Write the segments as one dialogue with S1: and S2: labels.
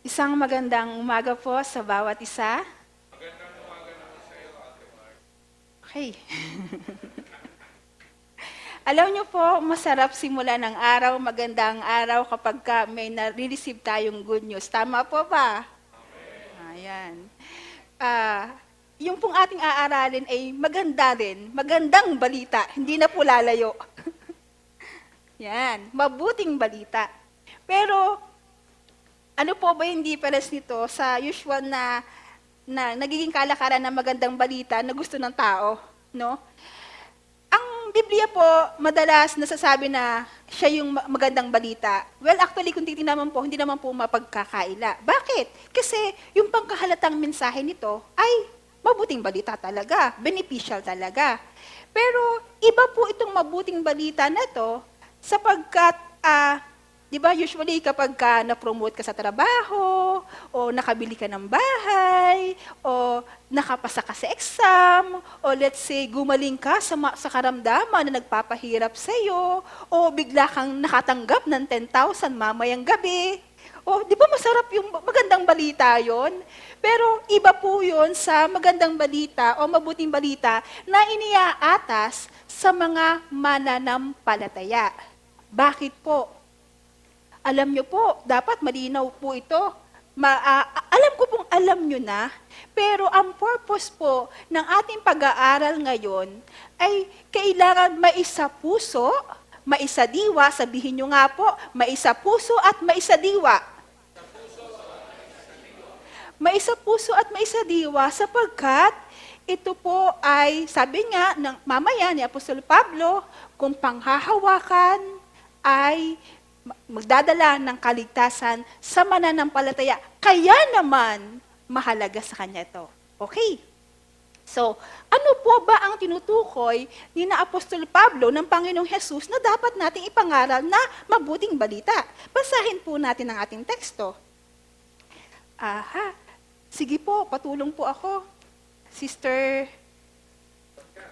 S1: Isang magandang umaga po sa bawat isa. Okay. Alam niyo po, masarap simula ng araw, magandang araw kapag may nare-receive tayong good news. Tama po ba? Ayan. Ah, yung pong ating aaralin ay maganda rin, magandang balita, hindi na po lalayo. Yan, mabuting balita. Pero ano po ba yung difference nito sa usual na nagiging kalakaran ng magandang balita na gusto ng tao, no? Ang Biblia po, madalas nasasabi na siya yung magandang balita. Well, actually, kung titingnan naman po, hindi naman po mapagkakaila. Bakit? Kasi yung pangkahalatang mensahe nito ay mabuting balita talaga, beneficial talaga. Pero iba po itong mabuting balita na to sapagkat, di ba, usually kapag na-promote ka sa trabaho, o nakabili ka ng bahay, o nakapasa ka sa exam, o let's say, gumaling ka sa karamdaman na nagpapahirap sa'yo, o bigla kang nakatanggap ng 10,000 mamayang gabi, o di ba masarap yung magandang balita yon? Pero iba po yun sa magandang balita o mabuting balita na iniaatas sa mga mananampalataya. Bakit po? Alam nyo po, dapat malinaw po ito. Alam ko pong alam nyo na, pero ang purpose po ng ating pag-aaral ngayon ay kailangan maisapuso, maisadiwa, sabihin nyo nga po, maisapuso at maisadiwa. Maisapuso at maisadiwa sapagkat ito po ay, sabi nga ng mamaya ni Apostol Pablo, kung panghahawakan ay magdadala ng kaligtasan sa mananampalataya. Kaya naman, mahalaga sa kanya ito. Okay? So, ano po ba ang tinutukoy ni na Apostol Pablo ng Panginoong Hesus na dapat nating ipangaral na mabuting balita? Basahin po natin ang ating teksto. Sige po, patulong po ako. Sister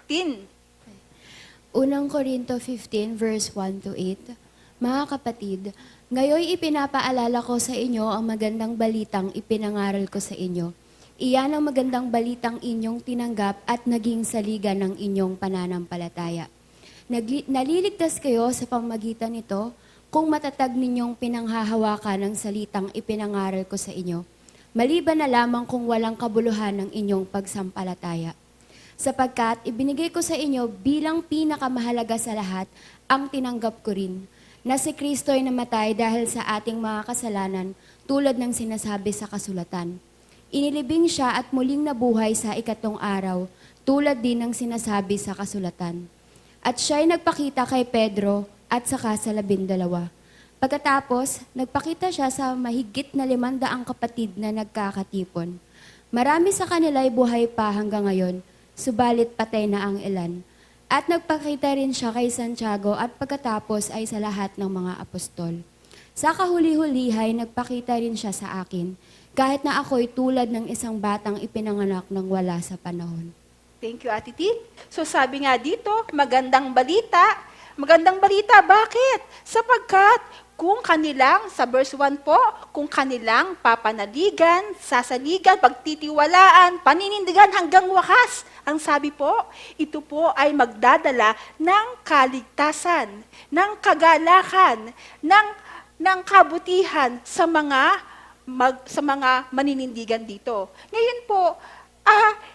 S1: Tin.
S2: Unang Korinto 15 verse 1 to 8. Mga kapatid, ngayon ipinapaalala ko sa inyo ang magandang balitang ipinangaral ko sa inyo. Iyan ang magandang balitang inyong tinanggap at naging saligan ng inyong pananampalataya. Naliligtas kayo sa pamamagitan nito kung matatag ninyong pinanghahawakan ang salitang ipinangaral ko sa inyo, maliban na lamang kung walang kabuluhan ng inyong pagsampalataya. Sapagkat ibinigay ko sa inyo bilang pinakamahalaga sa lahat ang tinanggap ko rin, na si Kristo ay namatay dahil sa ating mga kasalanan tulad ng sinasabi sa kasulatan. Inilibing siya at muling nabuhay sa ikatlong araw tulad din ng sinasabi sa kasulatan. At siya ay nagpakita kay Pedro at saka sa 12. Pagkatapos, nagpakita siya sa mahigit na 500 kapatid na nagkakatipon. Marami sa kanila ay buhay pa hanggang ngayon, subalit patay na ang ilan. At nagpakita rin siya kay Santiago at pagkatapos ay sa lahat ng mga apostol. Sa kahuli-hulihay, nagpakita rin siya sa akin, kahit na ako'y tulad ng isang batang ipinanganak ng wala sa panahon.
S1: Thank you, Ate Tin. So sabi nga dito, magandang balita. Magandang balita, bakit? Sapagkat kung kanilang, sa verse 1 po, kung kanilang papanaligan, sasaligan, pagtitiwalaan, paninindigan hanggang wakas, ang sabi po, ito po ay magdadala ng kaligtasan, ng kagalakan, ng kabutihan sa mga maninindigan dito. Ngayon po,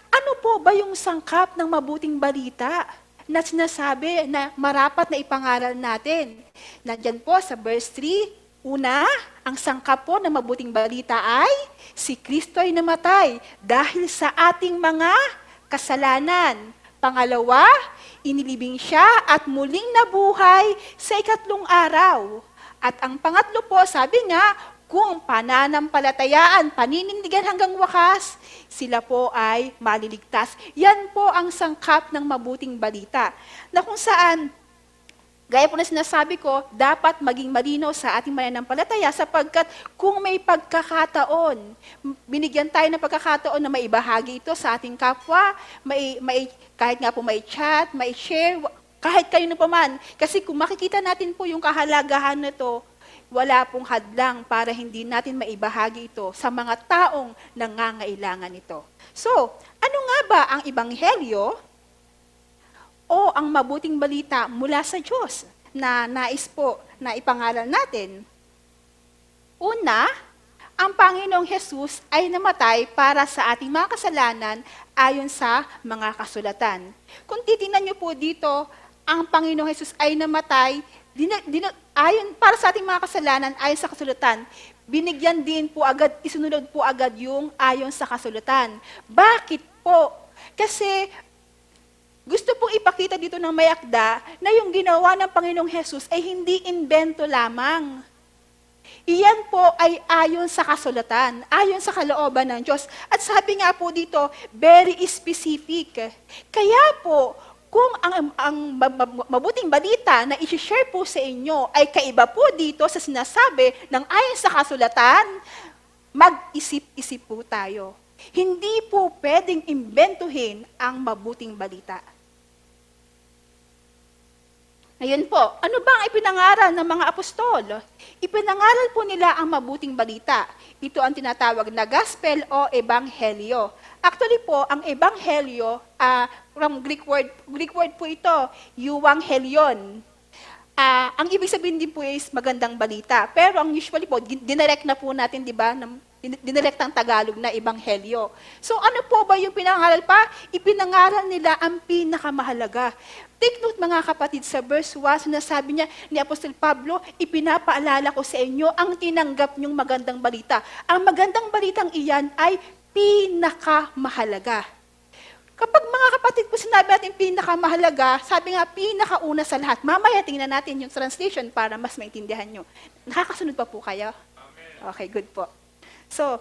S1: ano po ba yung sangkap ng mabuting balita na sinasabi na marapat na ipangaral natin? Nandyan po sa verse 3, una, ang sangkap po ng mabuting balita ay si Kristo ay namatay dahil sa ating mga kasalanan. Pangalawa, inilibing siya at muling nabuhay sa ikatlong araw. At ang pangatlo po, sabi nga, kung pananampalatayaan, paninindigan hanggang wakas, sila po ay maliligtas. Yan po ang sangkap ng mabuting balita. Na kung saan, gaya po na sinasabi ko, dapat maging malinaw sa ating mananampalataya sapagkat kung may pagkakataon, binigyan tayo ng pagkakataon na maibahagi ito sa ating kapwa, kahit nga po may chat, may share, kahit kayo na paman. Kasi kung makikita natin po yung kahalagahan nito, wala pong hadlang para hindi natin maibahagi ito sa mga taong nangangailangan nito. So, ano nga ba ang ebanghelyo o ang mabuting balita mula sa Diyos na nais po na ipangaral natin? Una, ang Panginoong Hesus ay namatay para sa ating mga kasalanan ayon sa mga kasulatan. Kung titingnan niyo po dito, ang Panginoong Hesus ay namatay ayon para sa ating mga kasalanan ayon sa kasulatan. Binigyan din po agad, isunod po agad yung ayon sa kasulatan. Bakit po? Kasi gusto pong ipakita dito ng may akda na yung ginawa ng Panginoong Hesus ay hindi invento lamang. Iyan po ay ayon sa kasulatan, ayon sa kalooban ng Diyos. At sabi nga po dito, very specific. Kaya po, kung ang mabuting balita na i-share po sa inyo ay kaiba po dito sa sinasabi ng ayon sa kasulatan, mag-isip-isip po tayo. Hindi po pwedeng imbentuhin ang mabuting balita. Ngayon po, ano ba ang ipinangaral ng mga apostol? Ipinangaral po nila ang mabuting balita. Ito ang tinatawag na gospel o ebanghelyo. Actually po, ang ebanghelyo, from Greek word po ito, euangelion. Ang ibig sabihin din po is magandang balita. Pero ang usually po, dinirect na po natin, di ba, dinirect ang Tagalog na ebanghelyo. So ano po ba yung pinangaral pa? Ipinangaral nila ang pinakamahalaga. Take note mga kapatid, sa verse 1, sinasabi niya ni Apostol Pablo, ipinapaalala ko sa inyo ang tinanggap niyong magandang balita. Ang magandang balitang iyan ay pinakamahalaga. Kapag mga kapatid po sinabi natin pinakamahalaga, sabi nga pinakauna sa lahat. Mamaya tingnan natin yung translation para mas maintindihan nyo. Nakakasunod pa po kayo? Okay, good po. So,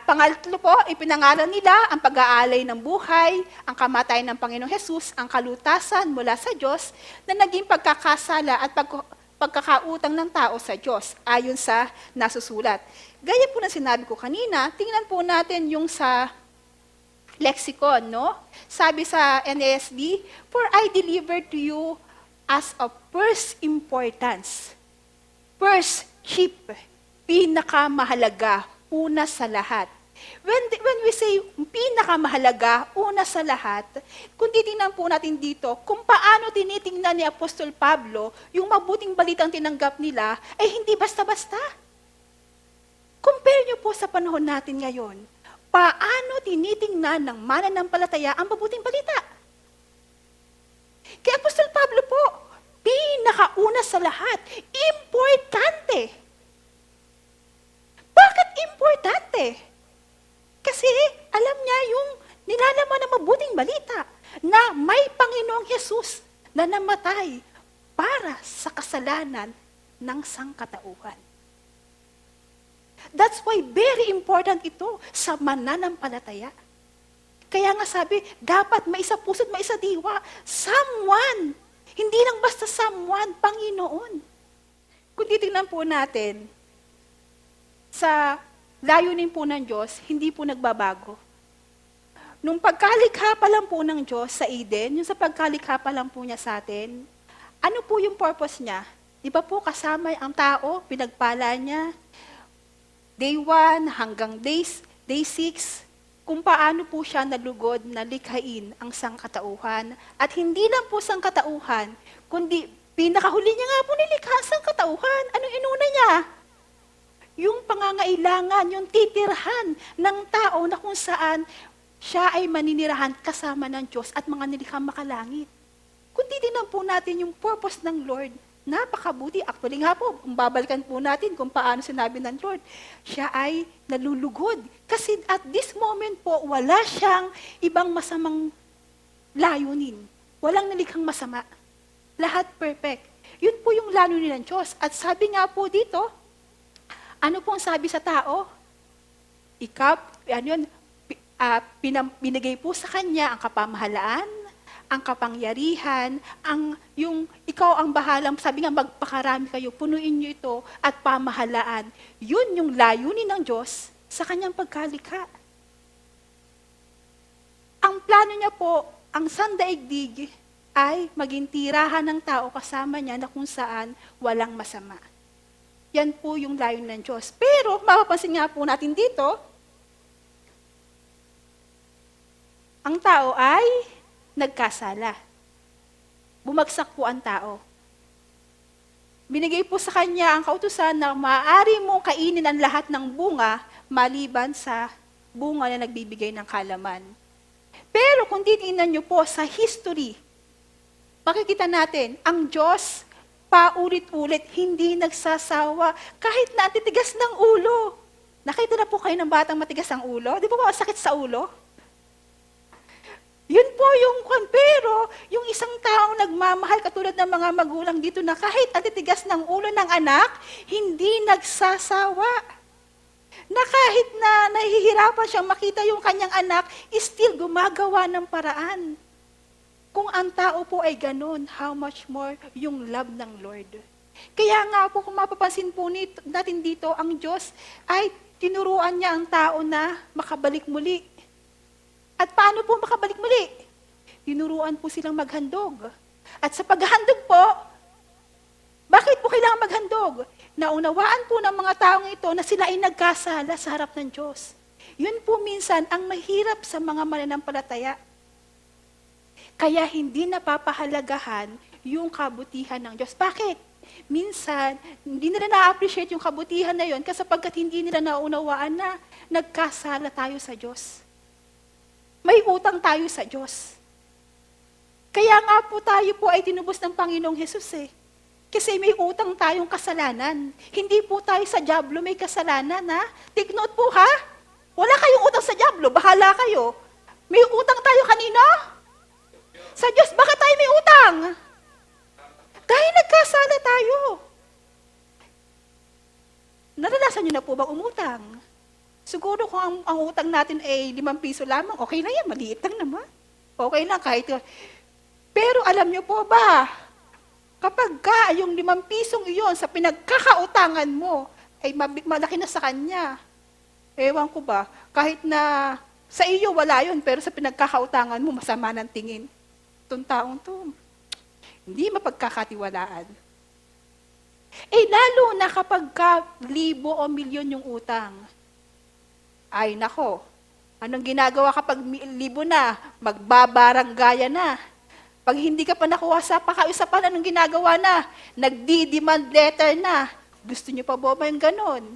S1: pangatlo po, ipinangaral nila ang pag-aalay ng buhay, ang kamatayan ng Panginoong Hesus, ang kalutasan mula sa Diyos na naging pagkakasala at pagkakautang ng tao sa Diyos ayon sa nasusulat. Gaya po na sinabi ko kanina, tingnan po natin yung sa lexicon, no? Sabi sa NASB, "For I delivered to you as of first importance." First, chief, pinakamahalaga, una sa lahat. When we say pinakamahalaga, una sa lahat, kung titingnan po natin dito, kung paano tinitingnan ni Apostol Pablo yung mabuting balitang tinanggap nila, ay hindi basta-basta. Compare nyo po sa panahon natin ngayon, paano tinitingnan ng mananampalataya ang mabuting balita? Kay Apostol Pablo po, pinakauna sa lahat, importante. Bakit importante? Kasi alam niya yung nilalaman ng mabuting balita na may Panginoong Hesus na namatay para sa kasalanan ng sangkatauhan. That's why very important ito sa mananampalataya. Kaya nga sabi, dapat may isa puso't may isa diwa. Someone. Hindi lang basta someone, Panginoon. Kung titingnan po natin, sa layunin po ng Diyos, hindi po nagbabago. Nung pagkalikha pa lang po ng Diyos sa Eden, yung sa pagkalikha pa lang po niya sa atin, ano po yung purpose niya? Di ba po kasama ang tao, pinagpala niya, day 1 hanggang day 6, kung paano po siya nalugod na likhain ang sangkatauhan. At hindi lang po sangkatauhan, kundi pinakahuli niya nga po nilikha ang sangkatauhan. Anong inuna niya? Yung pangangailangan, yung titirhan ng tao na kung saan siya ay maninirahan kasama ng Diyos at mga nilikhang makalangit. Kung titignan po natin yung purpose ng Lord, napakabuti. Actually nga po, babalikan po natin kung paano sinabi ng Lord. Siya ay nalulugod. Kasi at this moment po, wala siyang ibang masamang layunin. Walang nalikhang masama. Lahat perfect. Yun po yung layunin ng Diyos. At sabi nga po dito, ano pong sabi sa tao? Ikaw, binigay po sa kanya ang kapamahalaan, ang kapangyarihan, yung ikaw ang bahalang, sabi nga magpakarami kayo, punuin niyo ito at pamahalaan. Yun yung layunin ng Diyos sa kanyang pagkalikha. Ang plano niya po, ang sandaigdig, ay maging tirahan ng tao kasama niya na kung saan walang masama. Yan po yung layon ng Diyos. Pero, mapapansin nga po natin dito, ang tao ay nagkasala. Bumagsak po ang tao. Binigay po sa kanya ang kautusan na maaari mong kainin ang lahat ng bunga maliban sa bunga na nagbibigay ng kalaman. Pero kung titingnan niyo po sa history, makikita natin, ang Diyos paulit-ulit hindi nagsasawa kahit na titigas ng ulo. Nakita na po kayo ng batang matigas ang ulo? Di ba po sakit sa ulo? Yun po yung pero yung isang taong nagmamahal katulad ng mga magulang dito na kahit ang titigas ng ulo ng anak, hindi nagsasawa. Na kahit na nahihirapan siyang makita yung kanyang anak, still gumagawa ng paraan. Kung ang tao po ay ganun, how much more yung love ng Lord. Kaya nga po, kung mapapansin po natin dito, ang Diyos ay tinuruan niya ang tao na makabalik muli. At paano po makabalik muli? Tinuruan po silang maghandog. At sa paghahandog po, bakit po kailangan maghandog? Naunawaan po ng mga taong ito na sila ay nagkasala sa harap ng Diyos. Yun po minsan ang mahirap sa mga mananampalataya. Kaya hindi napapahalagahan yung kabutihan ng Diyos. Bakit? Minsan, hindi nila na-appreciate yung kabutihan na yun sapagkat hindi nila naunawaan na nagkasala tayo sa Diyos. May utang tayo sa Diyos. Kaya nga po tayo po ay tinubos ng Panginoong Hesus eh. Kasi may utang tayong kasalanan. Hindi po tayo sa dyablo may kasalanan ha. Take note po ha. Wala kayong utang sa dyablo, bahala kayo. May utang tayo kanino? Sa Diyos. Bakit tayo may utang? Dahil nagkasala tayo. Naranasan niyo na po ba umutang? Siguro kung ang utang natin ay 5 piso lamang, okay na yan, maliit lang naman. Okay lang kahit. Pero alam niyo po ba, kapag yung 5 pisong iyon sa pinagkakautangan mo, ay malaki na sa kanya. Ewan ko ba, kahit na sa iyo wala yun, pero sa pinagkakautangan mo, masama ng tingin. Itong taong to, hindi mapagkakatiwalaan. Lalo na kapag 1,000 o milyon yung utang. Ay nako, anong ginagawa kapag 1,000 na? Magbabaranggaya na. Pag hindi ka pa nakuha sa pakausapan, anong ginagawa na? Nagdi-demand letter na. Gusto niyo pa ba yung ganon?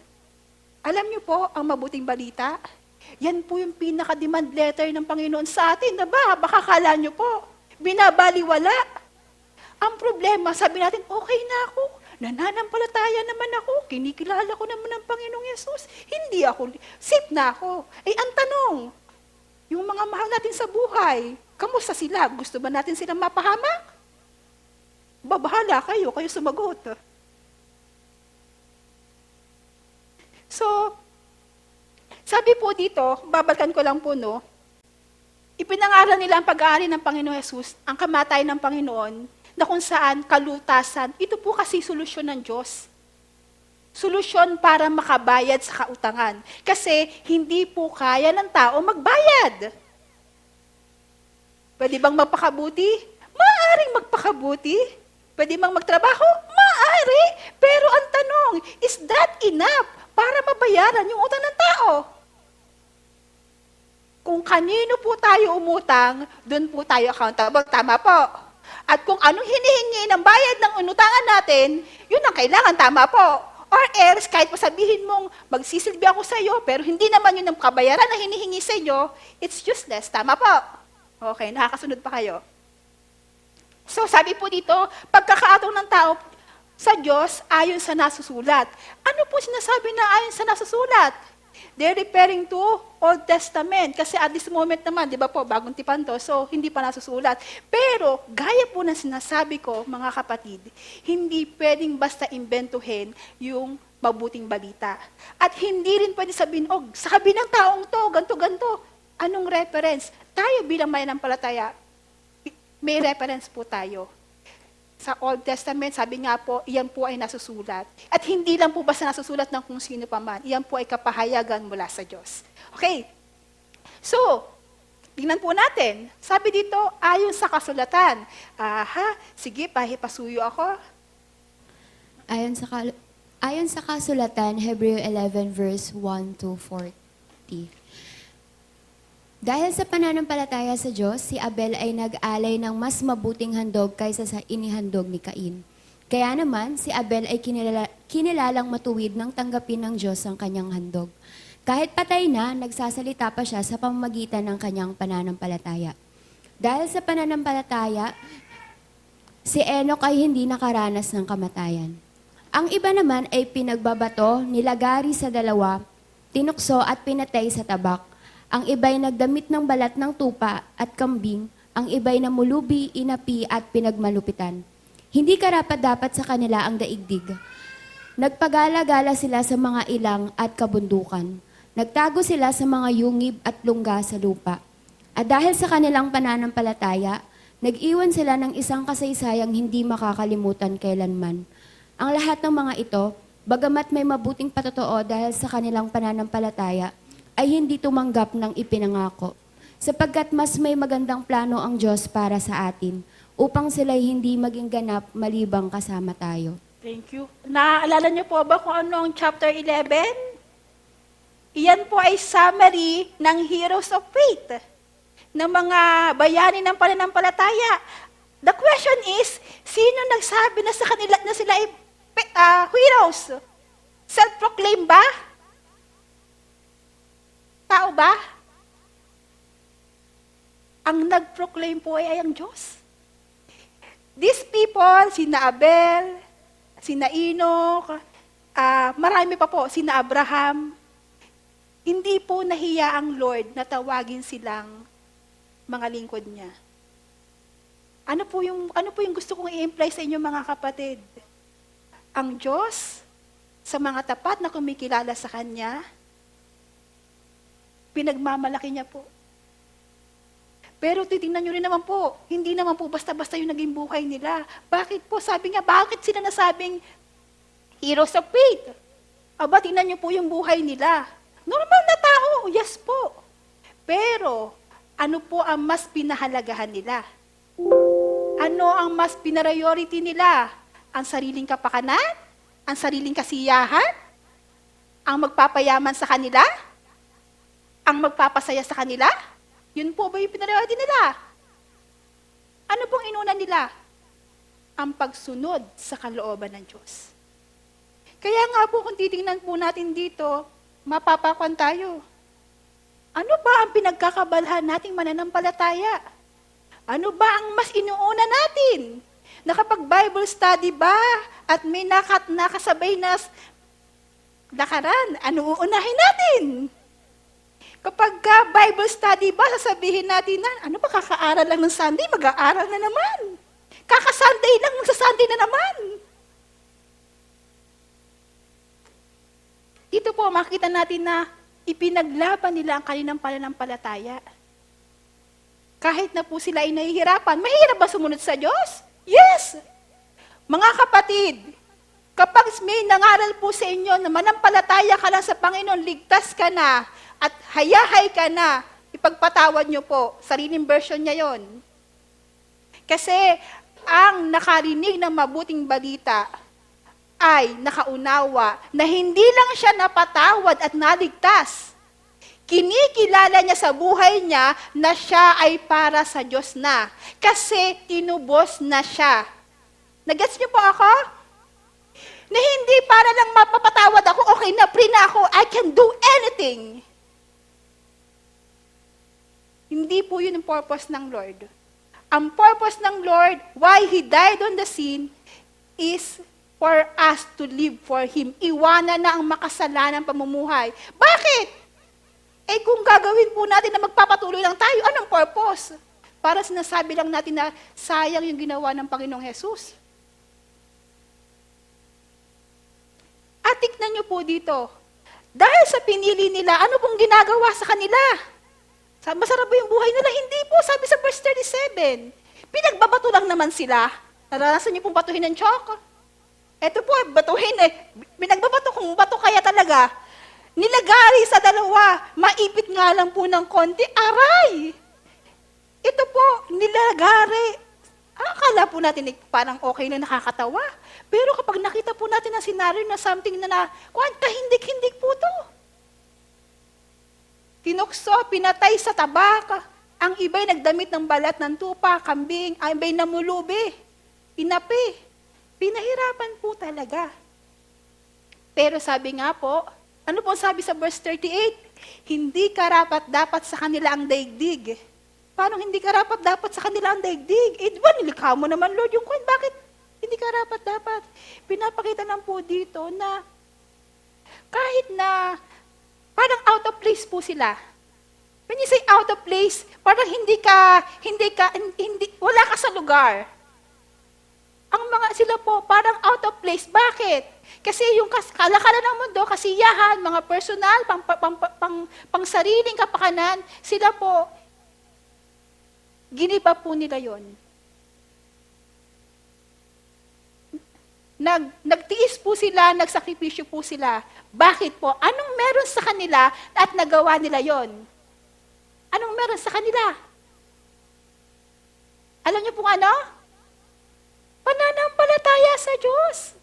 S1: Alam niyo po, ang mabuting balita, yan po yung pinaka-demand letter ng Panginoon sa atin, na ba? Baka kala niyo po, binabaliwala. Ang problema, sabi natin, okay na ako. Nananampalataya naman ako, kinikilala ko naman ang Panginoong Yesus. Hindi ako, safe na ako. Ang tanong, yung mga mahal natin sa buhay, kamusta sila? Gusto ba natin silang mapahamak? Babahala kayo sumagot. So, sabi po dito, babalikan ko lang po, no, ipinangaral nila ang pag-aari ng Panginoong Yesus, ang kamatayan ng Panginoon, na kung saan kalutasan, ito po kasi solusyon ng Diyos. Solusyon para makabayad sa kautangan. Kasi hindi po kaya ng tao magbayad. Pwede bang magpakabuti? Maaaring magpakabuti. Pwede bang magtrabaho? Maaari. Pero ang tanong, is that enough para mabayaran yung utang ng tao? Kung kanino po tayo umutang, doon po tayo accountable. Tama po. At kung anong hinihingi ng bayad ng inutangan natin, yun ang kailangan, tama po. Or else, kahit sabihin mong magsisilbi ako sa iyo, pero hindi naman yun ang kabayaran na hinihingi sa iyo, it's useless, tama po. Okay, nakakasunod pa kayo. So, sabi po dito, pagkakaatong ng tao sa Diyos ayon sa nasusulat. Ano po sinasabi na ayon sa nasusulat? They're referring to Old Testament. Kasi at this moment naman, di ba po, bagong tipan to, so hindi pa nasusulat. Pero, gaya po ng sinasabi ko, mga kapatid, hindi pwedeng basta imbentuhin yung mabuting balita. At hindi rin pwede sabihin, sabi ng taong to, ganto-ganto. Anong reference? Tayo bilang mananampalataya, may reference po tayo. Sa Old Testament, sabi nga po, iyan po ay nasusulat. At hindi lang po basta nasusulat ng kung sino pa man. Iyan po ay kapahayagan mula sa Diyos. Okay. So, Tingnan po natin. Sabi dito, ayon sa kasulatan. Sige, pahipasuyo ako.
S2: Ayon sa kasulatan, Hebreo 11 verse 1 to 40. Dahil sa pananampalataya sa Diyos, si Abel ay nag-alay ng mas mabuting handog kaysa sa inihandog ni Cain. Kaya naman, si Abel ay kinilalang matuwid nang tanggapin ng Diyos ang kanyang handog. Kahit patay na, nagsasalita pa siya sa pamamagitan ng kanyang pananampalataya. Dahil sa pananampalataya, si Enoch ay hindi nakaranas ng kamatayan. Ang iba naman ay pinagbabato, nilagari sa dalawa, tinukso at pinatay sa tabak. Ang iba'y nagdamit ng balat ng tupa at kambing, ang iba'y namulubi, inapi at pinagmalupitan. Hindi karapat-dapat sa kanila ang daigdig. Nagpagala-gala sila sa mga ilang at kabundukan. Nagtago sila sa mga yungib at lungga sa lupa. At dahil sa kanilang pananampalataya, nag-iwan sila ng isang kasaysayang hindi makakalimutan kailanman. Ang lahat ng mga ito, bagamat may mabuting patotoo dahil sa kanilang pananampalataya, ay hindi tumanggap ng ipinangako, sapagkat mas may magandang plano ang Diyos para sa atin, upang sila'y hindi maging ganap malibang kasama tayo.
S1: Thank you. Naaalala niyo po ba kung ano ang chapter 11? Iyan po ay summary ng heroes of faith, ng mga bayani ng pananampalataya. The question is, sino nagsabi na sa kanila na sila ay heroes? Self-proclaim ba? Tao ba? Ang nag-proclaim po ay ang Diyos. These people, sina Abel, sina Enoch, marami pa po, sina Abraham, hindi po nahiya ang Lord na tawagin silang mga lingkod niya. Ano po yung gusto kong i-imply sa inyo mga kapatid? Ang Diyos, sa mga tapat na kumikilala sa Kanya, pinagmamalaki niya po. Pero titingnan nyo rin naman po, hindi naman po basta-basta yung naging buhay nila. Bakit po? Sabi nga, bakit sila nasabing heroes of faith? Aba, tingnan nyo po yung buhay nila. Normal na tao, yes po. Pero, ano po ang mas pinahalagahan nila? Ano ang mas pinariority nila? Ang sariling kapakanan? Ang sariling kasiyahan? Ang magpapayaman sa kanila? Ang magpapasaya sa kanila? Yun po ba yung pinariority nila? Ano pong inuna nila? Ang pagsunod sa kalooban ng Diyos. Kaya nga po kung titingnan po natin dito, mapapakwan tayo. Ano ba ang pinagkakabalhan nating mananampalataya? Ano ba ang mas inuuna natin? Nakapag-Bible study ba? At may nakasabay na lakaran, ano uunahin natin? Kapag Bible study ba, sasabihin natin na, ano ba kakaaral lang ng Sunday, mag-aaral na naman. Kaka-Sunday lang, magsa-Sunday na naman. Dito po, makita natin na ipinaglaban nila ang kanilang pananampalataya. Kahit na po sila ay nahihirapan, mahirap ba sumunod sa Diyos? Yes! Mga kapatid, kapag may nangaral po sa inyo na manampalataya ka lang sa Panginoon, ligtas ka na, at hayahay ka na, ipagpatawad nyo po. Sariling version niya yon. Kasi ang nakarinig ng mabuting balita ay nakaunawa na hindi lang siya napatawad at naligtas. Kinikilala niya sa buhay niya na siya ay para sa Diyos na. Kasi tinubos na siya. Nagets niyo po ako? Na hindi para lang mapapatawad ako, okay na, free na ako, I can do anything. Hindi po yun ang purpose ng Lord. Ang purpose ng Lord, why He died on the sin, is for us to live for Him. Iwanan na ang makasalanang pamumuhay. Bakit? Eh kung gagawin po natin na magpapatuloy lang tayo, anong purpose? Para sinasabi lang natin na sayang yung ginawa ng Panginoong Jesus. At tignan niyo po dito, dahil sa pinili nila, ano pong ginagawa sa kanila? Masarap ba yung buhay nila? Hindi po, sabi sa verse 37. Pinagbabato lang naman sila. Naranasan niyo pong batuhin ng chalk? Eto po, batuhin eh. Pinagbabato kung bato kaya talaga. Nilagari sa dalawa. Maipit nga lang po ng konti. Aray! ito po, nilagari. Akala po natin parang okay na nakakatawa. Pero kapag nakita po natin ang senaryo na something na kahindik-hindik po to. Tinukso, pinatay sa tabak. Ang iba'y nagdamit ng balat ng tupa, kambing, ang iba'y namulubi, inapi. Pinahirapan po talaga. Pero sabi nga po, ano po sabi sa verse 38? Hindi karapat-dapat sa kanila ang daigdig. Paano hindi karapat-dapat sa kanila ang daigdig? Eh, di ba nilikha mo naman, Lord, yung coin? Bakit hindi karapat-dapat? Pinapakita lang po dito na kahit na parang out of place po sila. When you say out of place, parang wala ka sa lugar. Ang mga sila po, parang out of place. Bakit? Kasi yung kalakalan ng mundo, kasiyahan, mga personal, pang sariling kapakanan, sila po, giniba po nila yon. Nagtiis po sila, nagsakripisyo po sila. Bakit po? Anong meron sa kanila at nagawa nila yon? Anong meron sa kanila? Alam niyo po ano? Pananampalataya sa Diyos.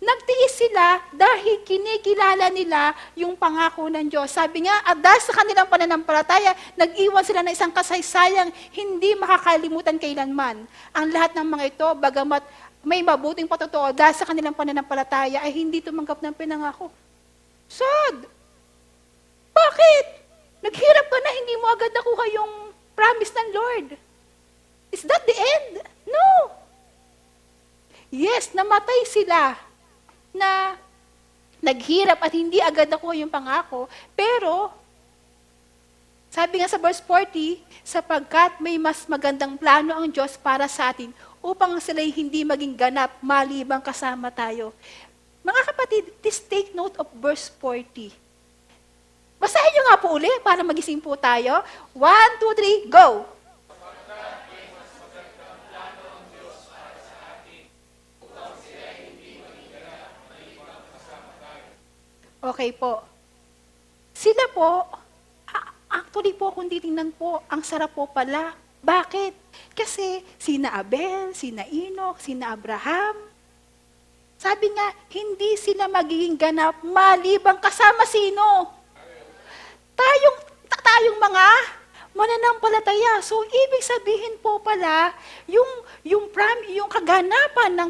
S1: Nagtiis sila dahil kinikilala nila yung pangako ng Diyos. Sabi nga, at dahil sa kanilang pananampalataya, nag-iwan sila ng isang kasaysayang hindi makakalimutan kailanman. Ang lahat ng mga ito, bagamat may mabuting patotoo, dahil sa kanilang pananampalataya, ay hindi tumanggap ng pinangako. Sad! Bakit? Naghirap ka na, hindi mo agad nakuha yung promise ng Lord. Is that the end? No! Yes, namatay sila na naghirap at hindi agad nakuha yung pangako, pero sabi nga sa verse 40, sapagkat may mas magandang plano ang Diyos para sa atin upang sila'y hindi maging ganap malibang kasama tayo. Mga kapatid, please take note of verse 40. Basahin nyo nga po uli para magising po tayo. 1, 2, 3, go! Okay po. Sila po, actually po kung titingnan po, ang sarap po pala. Bakit? Kasi sina Abel, sina Enoch, sina Abraham, sabi nga, hindi sila magiging ganap malibang kasama sino? Tayong mga mananampalataya. So, ibig sabihin po pala, yung kaganapan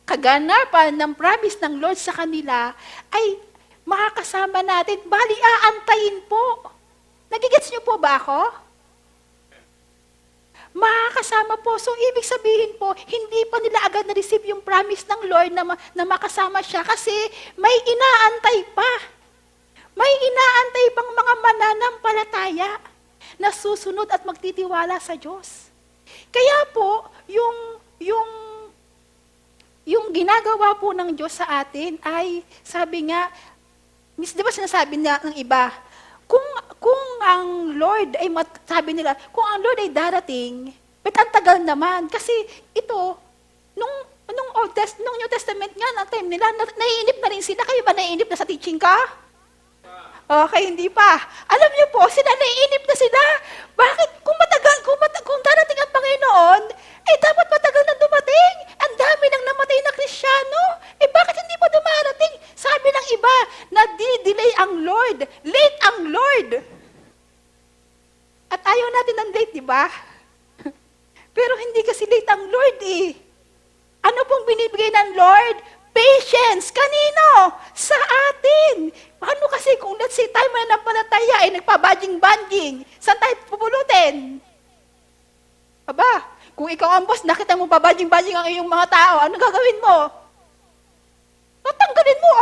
S1: kaganapan ng promise ng Lord sa kanila ay makakasama natin. Bali, aantayin po. Nagigets niyo po ba ako? Makakasama po. So, ibig sabihin po, hindi pa nila agad na-receive yung promise ng Lord na makasama siya kasi may inaantay pa. May inaantay pang mga mananampalataya na susunod at magtitiwala sa Diyos. Kaya po, yung ginagawa po ng Diyos sa atin ay, sabi nga, di ba sinasabi ng iba, kung ang Lord ay, sabi nila, kung ang Lord ay darating, but ang tagal naman, kasi ito, nung New Testament nga, na time nila, naiinip na rin sila. Kayo ba naiinip na sa teaching ka? Okay, hindi pa. Alam niyo po, sila naiinip na sila. Bakit? Kung darating ang Panginoon, dapat matagal na dumating. Ang dami nang namatay na Kristiyano. Bakit hindi pa dumarating? Sabi ng iba, nadi-delay ang Lord. Late ang Lord. At ayaw natin ng late, di ba? Pero hindi kasi late ang Lord eh. Ano pong binibigay ng Lord? Patience. Kanino? Sa atin. Paano kasi kung let's say tayo mananampalataya ay nagpabadjing-badjing, saan tayo pupulutin? Aba, kung ikaw ang boss, nakita mo babadjing-badjing ang iyong mga tao, ano gagawin mo? Tatanggalin mo.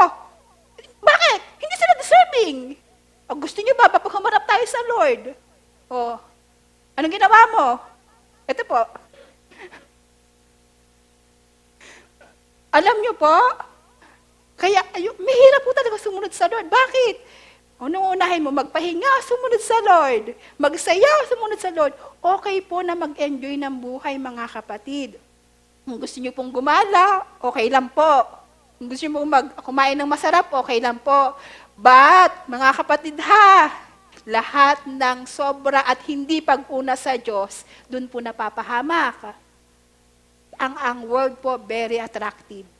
S1: Bakit? Hindi sila deserving. O gusto niyo ba, papagkamarap tayo sa Lord? O, anong ginawa mo? Ito po. Alam niyo po, kaya mahirap po talaga sumunod sa Lord. Bakit? Nung unahin mo, magpahinga, sumunod sa Lord. Magsayaw, sumunod sa Lord. Okay po na mag-enjoy ng buhay, mga kapatid. Kung gusto niyo pong gumala, okay lang po. Kung gusto niyo pong kumain ng masarap, okay lang po. But, mga kapatid ha, lahat ng sobra at hindi pag-una sa Diyos, dun po napapahamak. Ang word po, very attractive.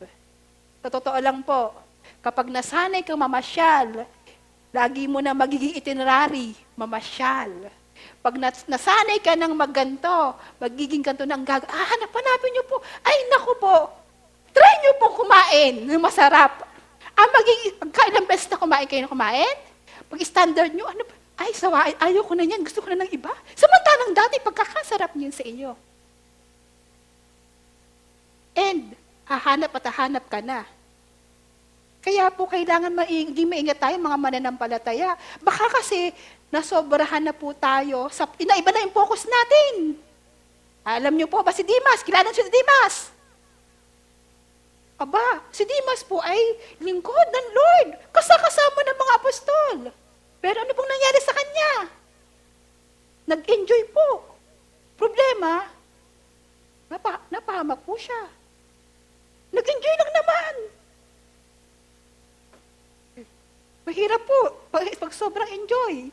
S1: Sa totoo lang po, kapag nasanay kang mamasyal, lagi mo na magiging itinerary, mamasyal. Pag nasanay ka ng magganto, magiging ganto ng hanapin niyo po. Ay, naku po, try niyo po kumain ng masarap. Pagkailang beses na kumain kayo na kumain, pag standard niyo, ano ba? Ay, sawa, ayaw ko na yan, gusto ko na ng iba. Samantalang dati, pagkakasarap niyo sa inyo. And, hahanap ka na. Kaya po, kailangan maging maingat tayo, mga mananampalataya. Baka kasi, nasobrahan na po tayo, inaiba na yung focus natin. Alam niyo po ba si Dimas? Kilala niyo si Dimas? Aba, si Dimas po ay lingkod ng Lord, kasama ng mga apostol. Pero ano pong nangyari sa kanya? Nag-enjoy po. Problema, napahamak po siya. Nag-enjoy lang naman. Mahirap po pag sobrang enjoy.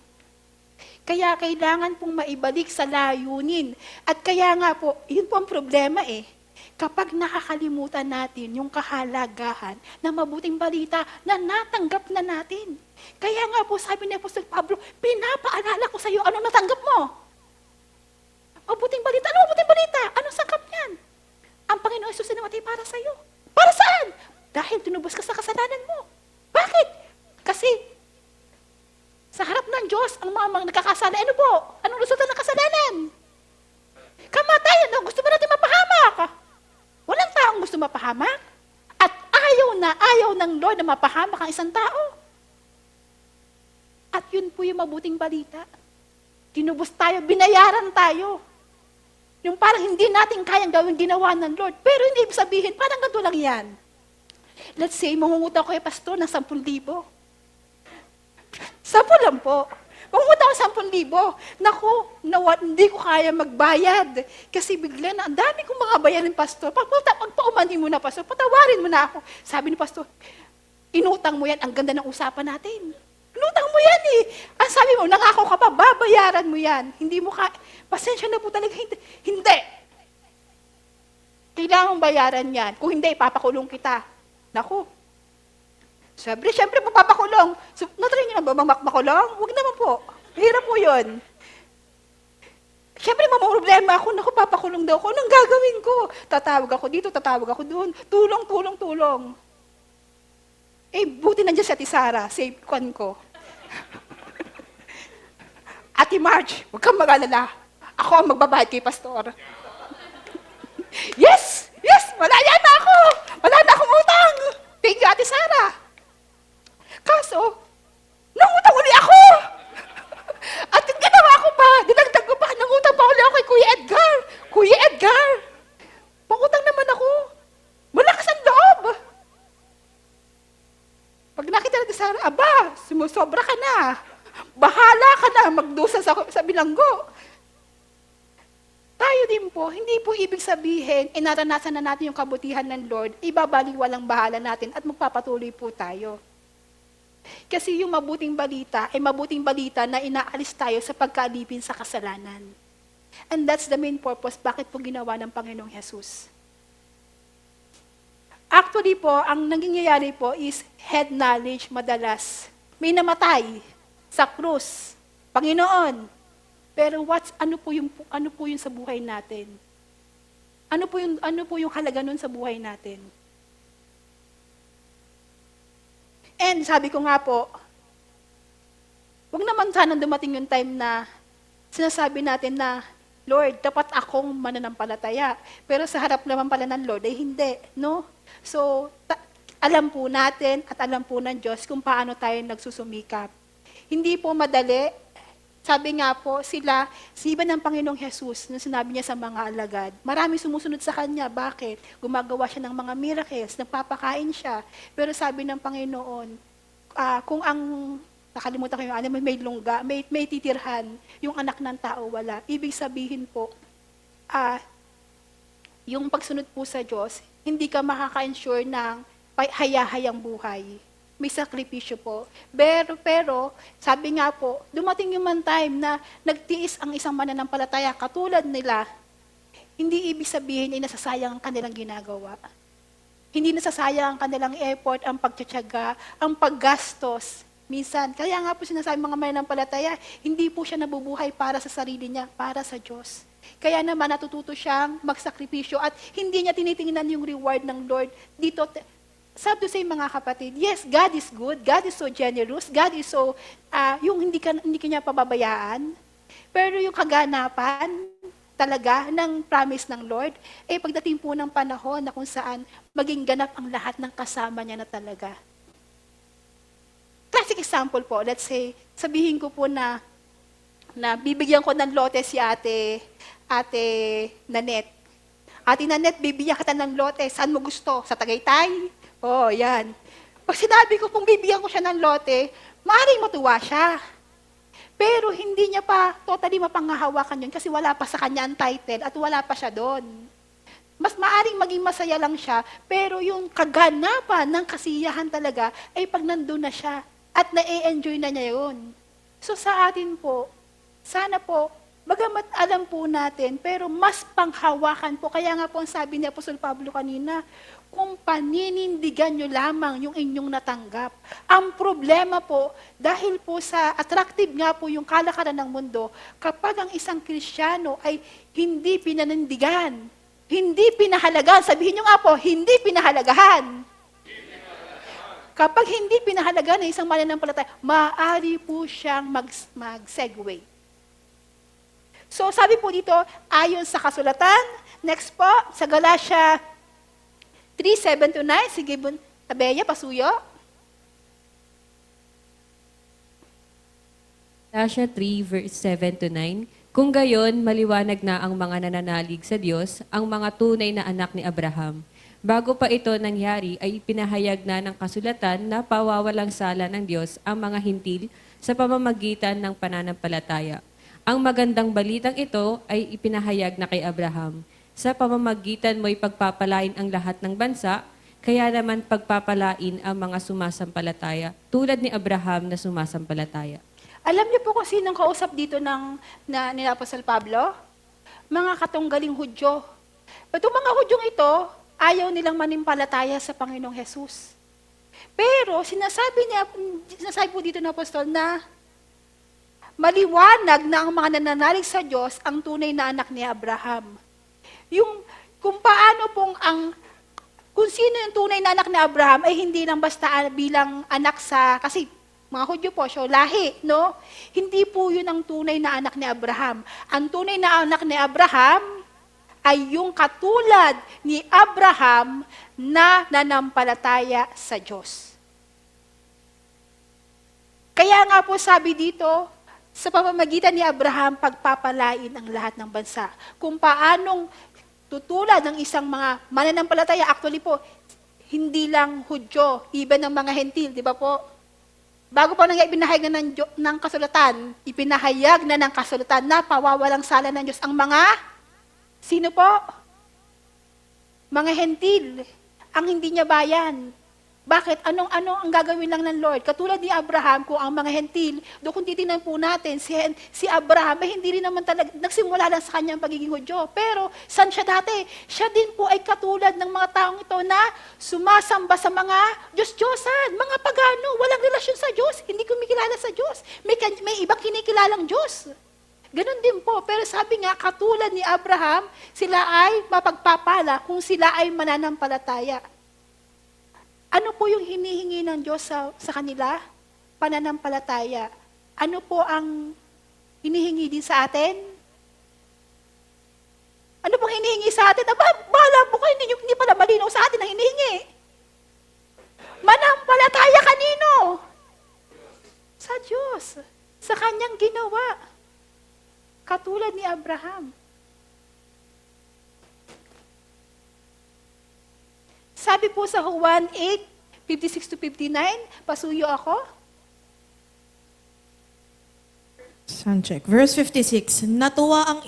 S1: Kaya kailangan pong maibalik sa layunin. At kaya nga po, yun po ang problema eh. Kapag nakakalimutan natin yung kahalagahan ng mabuting balita na natanggap na natin. Kaya nga po sabi ni Apostol Pablo, pinapaalala ko sa iyo, anong natanggap mo? Mabuting balita. Ano mabuting balita? Anong sangkap niyan? Ang Panginoon Jesus na namatay para sa iyo. Para saan? Dahil tinubos ka sa kasalanan mo. Bakit? Kasi sa harap ng Diyos, ang mga nagkakasala, ano po? Anong resulta ng kasalanan? Kamatayan. No? Gusto ba natin mapahamak? Walang taong gusto mapahamak. At ayaw ng Lord na mapahamak ang isang tao. At yun po yung mabuting balita. Tinubos tayo, binayaran tayo. Yung parang hindi natin kayang gawin ginawa ng Lord. Pero hindi ibig sabihin, parang ganito lang yan. Let's say, mangungutang ko kay pastor ng 10,000. 10 lang po. Mangungutang ko 10,000. Naku, hindi ko kaya magbayad. Kasi bigla na, ang dami kong mga bayarin, pastor. Pagpaumanin mo na, pastor. Patawarin mo na ako. Sabi ni pastor, inutang mo yan. Ang ganda ng usapan natin. Inutang mo yan eh. Ang sabi mo, nangako ka pa, babayaran mo yan. Hindi mo pasensya na po talaga. Hindi. Kailangan bayaran yan. Kung hindi, papakulong kita. Naku. Siyempre papakulong. So, natry niyo na ba makulong? Huwag naman po. Hirap po yun. Siyempre, problema ako. Naku, papakulong daw ako. Anong gagawin ko? Tatawag ako dito, tatawag ako doon. Tulong. Eh, buti nandiyan si Ate Sara, safe kwan ko. Ate Marge, huwag kang mag-alala. Ako ang magbabayad kay Pastor. Yes! Malaya na ako! Wala na akong utang! Thank you, Ate Sara. Kaso, nangutang uli ako! At yung ginawa ko pa, dinagdag ko pa, nangutang pa uli ako kay Kuya Edgar. Kuya Edgar, pangutang naman ako. Malakas ang loob. Pag nakita natin Sara, aba, sumusobra ka na. Bahala ka na, magdusa sa bilanggo. Tayo din po, hindi po ibig sabihin, naranasan na natin yung kabutihan ng Lord, ibabaliwalang bahala natin at magpapatuloy po tayo. Kasi yung mabuting balita ay mabuting balita na inaalis tayo sa pagkaalipin sa kasalanan. And that's the main purpose bakit po ginawa ng Panginoong Jesus. Actually po, ang nangyayari po is head knowledge madalas. May namatay sa krus, Panginoon. Pero ano po yung sa buhay natin? Ano po yung halaga nun sa buhay natin? And sabi ko nga po, wag naman sanang dumating yung time na sinasabi natin na, Lord, dapat akong mananampalataya. Pero sa harap naman pala ng Lord ay hindi, no? So, alam po natin at alam po ng Diyos kung paano tayo nagsusumikap. Hindi po madali. Sabi nga po, siba ng Panginoong Jesus, nung sinabi niya sa mga alagad, marami sumusunod sa Kanya. Bakit? Gumagawa siya ng mga miracles, nagpapakain siya. Pero sabi ng Panginoon, kung nakalimutan ko yung may lungga, may titirhan, yung anak ng tao wala. Ibig sabihin po, yung pagsunod po sa Diyos, hindi ka makaka-ensure ng hayahayang buhay. may sakripisyo po. Pero, sabi nga po, dumating yung man time na nagtiis ang isang mananampalataya katulad nila, hindi ibig sabihin ay nasasayang ang kanilang ginagawa. Hindi nasasayang ang kanilang effort, ang pagtsatsaga, ang paggastos. Minsan, kaya nga po sinasabi mga mananampalataya, hindi po siya nabubuhay para sa sarili niya, para sa Diyos. Kaya naman natututo siyang magsakripisyo at hindi niya tinitingnan yung reward ng Lord. Dito, sabi to say mga kapatid, yes, God is good, God is so generous, God is so, yung hindi ka niya pababayaan. Pero yung kaganapan talaga ng promise ng Lord, pagdating po ng panahon na kung saan maging ganap ang lahat ng kasama niya na talaga. Classic example po, let's say, sabihin ko po na bibigyan ko ng lote si ate Nanette. Ate Nanette, bibigyan kita ng lote, saan mo gusto? Sa Tagaytay? Oh, yan. Pag sinabi ko kung bibigyan ko siya ng lote, maaaring matuwa siya. Pero hindi niya pa totally mapanghahawakan yun kasi wala pa sa kanya ang title at wala pa siya doon. Mas maaring maging masaya lang siya, pero yung kaganapan ng kasiyahan talaga ay pag nandun na siya at na-enjoy na niya yun. So sa atin po, sana po, bagamat alam po natin, pero mas panghawakan po. Kaya nga po ang sabi ni Apostol Pablo kanina, kung paninindigan nyo lamang yung inyong natanggap. Ang problema po, dahil po sa attractive nga po yung kalakaran ng mundo, kapag ang isang Kristiyano ay hindi pinanindigan, hindi pinahalagaan, sabihin nyo nga po, hindi pinahalagahan. Kapag hindi pinahalagaan ng isang mananampalataya, maaari po siyang mag-segue. So sabi po dito, ayon sa kasulatan, next po, sa Galatia 3:7-9, sige, Tabeya, pasuyo.
S3: Galatia 3, verse 7-9, kung gayon, maliwanag na ang mga nananalig sa Diyos, ang mga tunay na anak ni Abraham. Bago pa ito nangyari, ay pinahayag na ng kasulatan na pawawalang sala ng Diyos ang mga hintil sa pamamagitan ng pananampalataya. Ang magandang balitang ito ay ipinahayag na kay Abraham. Sa pamamagitan mo'y pagpapalain ang lahat ng bansa, kaya naman pagpapalain ang mga sumasampalataya, tulad ni Abraham na sumasampalataya.
S1: Alam niyo po kung sinong kausap dito ni Apostol Pablo? Mga katunggaling Hudyo. Itong mga Hudyong ito, ayaw nilang manimpalataya sa Panginoong Jesus. Pero sinasabi po dito ng Apostol na maliwanag na ang mga nananalig sa Diyos ang tunay na anak ni Abraham. Kung paano kung sino yung tunay na anak ni Abraham ay hindi lang basta bilang anak kasi mga Hudyo po, so lahi, no? Hindi po yun ang tunay na anak ni Abraham. Ang tunay na anak ni Abraham ay yung katulad ni Abraham na nanampalataya sa Diyos. Kaya nga po sabi dito, sa pamamagitan ni Abraham, pagpapalain ang lahat ng bansa. Kung paanong tutulad ng isang mga mananampalataya, actually po, hindi lang Hudyo, even ng mga Hentil, di ba po? Bago pa nang ipinahayag na ng kasulatan, ipinahayag na ng kasulatan na pawawalang sala ng Diyos ang mga, sino po? Mga Hentil, ang hindi niya bayan. Bakit? Anong ang gagawin lang ng Lord? Katulad ni Abraham, kung ang mga Hentil, kung titingnan po natin, si Abraham, hindi rin naman talaga, nagsimula lang sa kanyang pagiging Hudyo. Pero, saan siya dati? Siya din po ay katulad ng mga taong ito na sumasamba sa mga Diyos-Diyosan, mga pagano, walang relasyon sa Diyos, hindi kumikilala sa Diyos. May ibang kinikilalang Diyos. Ganon din po. Pero sabi nga, katulad ni Abraham, sila ay mapagpapala kung sila ay mananampalataya. Ano po yung hinihingi ng Diyos sa kanila? Pananampalataya. Ano po ang hinihingi din sa atin? Ano pong hinihingi sa atin? Bahala po kayo, hindi pala malinaw sa atin ang hinihingi. Manampalataya kanino? Sa Diyos. Sa kanyang ginawa. Katulad ni Abraham. Sabi po sa Juan 8:56-59, pasuyo ako.
S4: Sound check. Verse 56, natuwa ang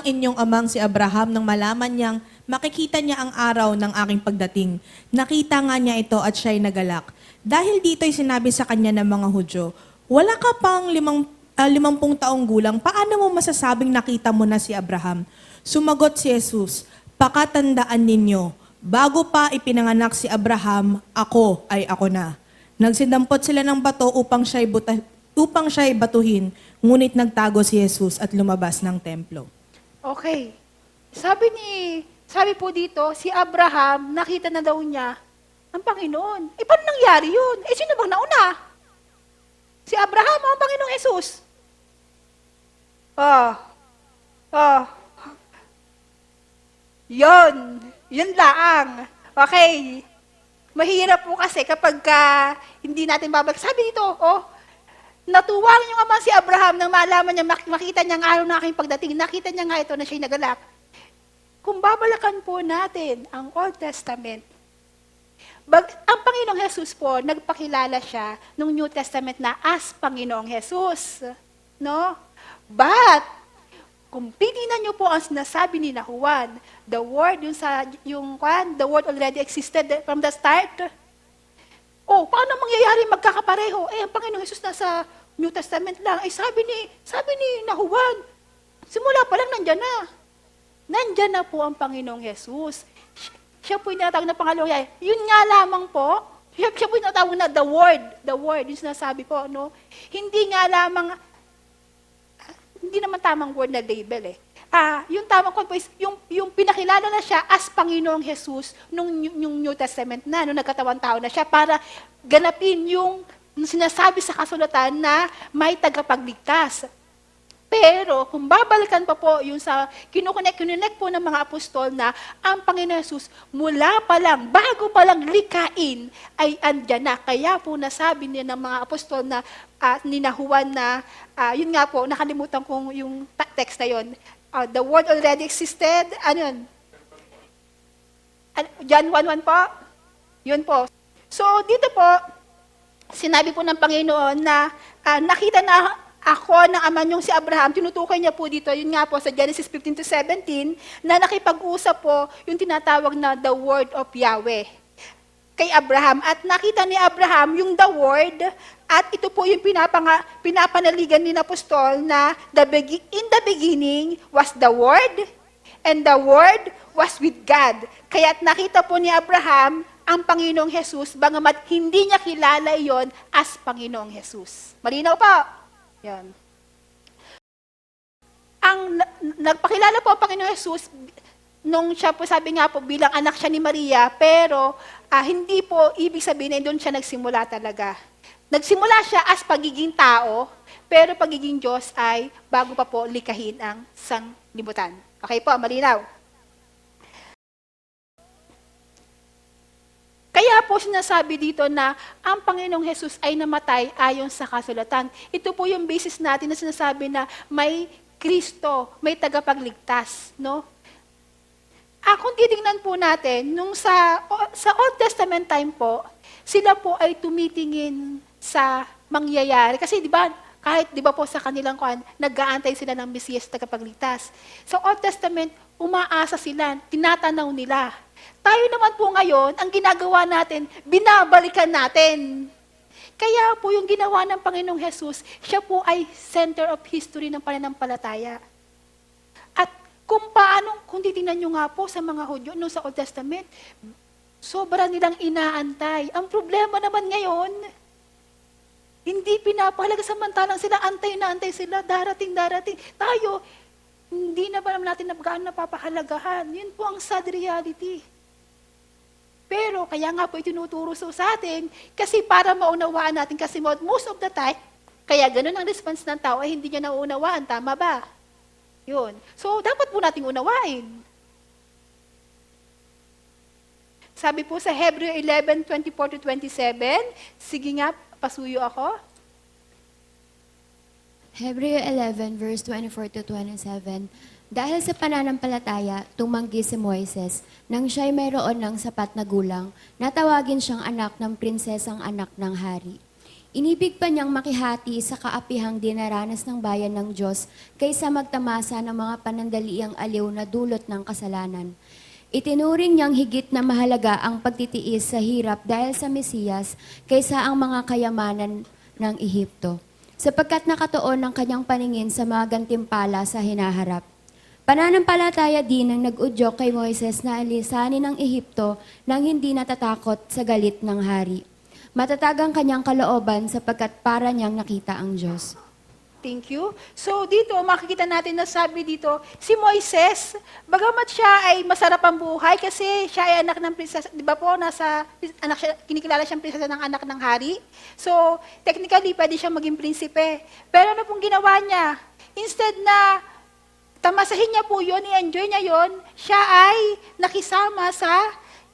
S4: inyong amang si Abraham nang malaman niyang
S5: makikita niya ang araw ng aking pagdating. Nakita nga niya ito at siya'y nagalak. Dahil dito'y sinabi sa kanya ng mga Hudyo, wala ka pang 50 taong gulang, paano mo masasabing nakita mo na si Abraham? Sumagot si Jesus, pakatandaan ninyo, bago pa ipinanganak si Abraham, ako ay ako na. Nagsidampot sila ng bato upang siya'y batuhin, ngunit nagtago si Jesus at lumabas ng templo.
S1: Okay. Sabi po dito, si Abraham, nakita na daw niya ang Panginoon. Eh, paano nangyari yun? Eh, sino bang nauna? Si Abraham o ang Panginoong Jesus? Yun laang. Okay. Mahirap po kasi kapag hindi natin babalik. Sabi dito, natuwa yung ama si Abraham nang malaman niya, makita niya ang araw na aking pagdating. Nakita niya nga ito na siya'y nagalak. Kung babalakan po natin ang Old Testament, ang Panginoong Jesus po, nagpakilala siya nung New Testament na as Panginoong Jesus. No? But, kung titingnan niyo po ang sinasabi ni Juan, the Word, the Word already existed from the start. Paano mangyayari magkakapareho? Eh, ang Panginoong Jesus nasa New Testament lang. Eh, sabi ni Juan, simula pa lang nandyan na. Nandyan na po ang Panginoong Jesus. Siya po yung tinatawag na pangalawang yaya. Yun nga lamang po, siya po yung tinatawag na the Word, yung sinasabi po, no? Hindi nga lamang, hindi naman tamang word na label eh. Yung tamang po is, yung pinakilala na siya as Panginoong Jesus nung New Testament na, nung nagkatawang tao na siya, para ganapin yung sinasabi sa kasulatan na may tagapagligtas. Pero, kung babalikan pa po yung sa kinukonek po ng mga apostol na ang Panginoon Jesus mula pa lang, bago pa lang likain, ay andyan na. Kaya po nasabi niya ng mga apostol na ni Juan na, yun nga po, nakalimutan kong yung text na yun. The word already existed. Ano yun? John 1:1 po? Yun po. So, dito po, sinabi po ng Panginoon na nakita na ako ng ama niyong si Abraham, tinutukoy niya po dito, yun nga po sa Genesis 15-17, na nakipag-usap po yung tinatawag na the word of Yahweh kay Abraham. At nakita ni Abraham yung the word, at ito po yung pinapanaligan ni Apostol na in the beginning was the word, and the word was with God. Kaya't nakita po ni Abraham ang Panginoong Jesus, bagamat hindi niya kilala yon as Panginoong Jesus. Malinaw po? Yan. Nagpakilala po ang Panginoong Jesus nung siya po, sabi nga po, bilang anak siya ni Maria, pero hindi po ibig sabihin na doon siya nagsimula talaga. Nagsimula siya as pagiging tao, pero pagiging Diyos ay bago pa po likahin ang sanglibutan. Okay po, malinaw. Kaya po sinasabi dito na ang Panginoong Jesus ay namatay ayon sa kasulatan. Ito po yung basis natin na sinasabi na may Kristo, may tagapagligtas, no? Kung titingnan po natin, nung sa Old Testament time po, sila po ay tumitingin sa mangyayari. Kasi di ba, kahit di ba po sa kanilang nag-aantay sila ng Mesiyas tagapagligtas. Sa Old Testament, umaasa sila, tinatanaw nila. Tayo naman po ngayon, ang ginagawa natin, binabalikan natin. Kaya po yung ginawa ng Panginoong Jesus, siya po ay center of history ng pananampalataya. At kung titingnan nyo nga po sa mga Hudyo, no, sa Old Testament, sobra nilang inaantay. Ang problema naman ngayon, hindi pinapahalaga, samantalang sila, antay na antay sila, darating. Tayo, hindi na ba natin gaano napapahalagahan? Yun po ang sad reality. Pero kaya nga po itinuturo sa atin, kasi para maunawaan natin, kasi most of the time, kaya ganun ang response ng tao, ay hindi niya nauunawaan, tama ba? Yun. So, dapat po nating unawain. Sabi po sa Hebreo 11:24-27, sige nga, pasuyo ako.
S2: Hebreo 11 verse 24-27, dahil sa pananampalataya, tumanggi si Moises nang siya'y mayroon ng sapat na gulang, natawagin siyang anak ng prinsesang anak ng hari. Inibig pa niyang makihati sa kaapihang dinaranas ng bayan ng Diyos kaysa magtamasa ng mga panandaliang aliw na dulot ng kasalanan. Itinuring niyang higit na mahalaga ang pagtitiis sa hirap dahil sa Mesiyas kaysa ang mga kayamanan ng Ehipto, sapagkat nakatuon ang kanyang paningin sa mga gantimpala sa hinaharap. Pananampalataya din ang nag-udyok kay Moises na alisanin ng Ehipto nang hindi natatakot sa galit ng hari. Matatag ang kanyang kalooban sapagkat para niyang nakita ang Diyos.
S1: Thank you. So dito, makikita natin na sabi dito, si Moises, bagamat siya ay masarap ang buhay kasi siya ay anak ng prinsesa, di ba po, kinikilala siyang prinsesa ng anak ng hari. So, technically, pwede siya maging prinsipe. Pero ano pong ginawa niya? Instead na tamasahin niya po yun, i-enjoy niya yun, siya ay nakisama sa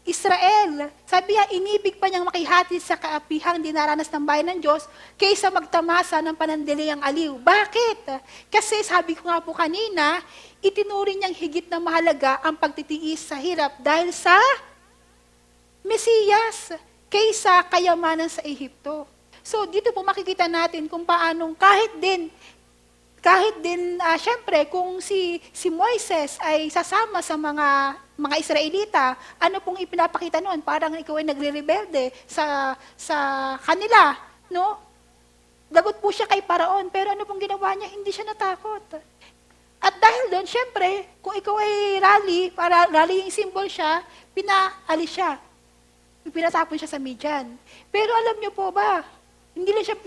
S1: Israel. Sabi niya, inibig pa niyang makihati sa kaapihang dinaranas ng bayan ng Diyos kaysa magtamasa ng panandaliang aliw. Bakit? Kasi sabi ko nga po kanina, itinuring niyang higit na mahalaga ang pagtitiis sa hirap dahil sa Mesiyas kaysa kayamanan sa Ehipto. So dito po makikita natin kung paanong kahit din, syempre, kung si Moises ay sasama sa mga Israelita, ano pong ipinapakita noon? Parang ikaw ay nagre-rebelde sa kanila, no? Lagot po siya kay Paraon, pero ano pong ginawa niya? Hindi siya natakot. At dahil doon, syempre, kung ikaw ay rallying symbol siya, pinaalis siya. Pinatapon siya sa Midian. Pero alam niyo po ba, hindi lang siya,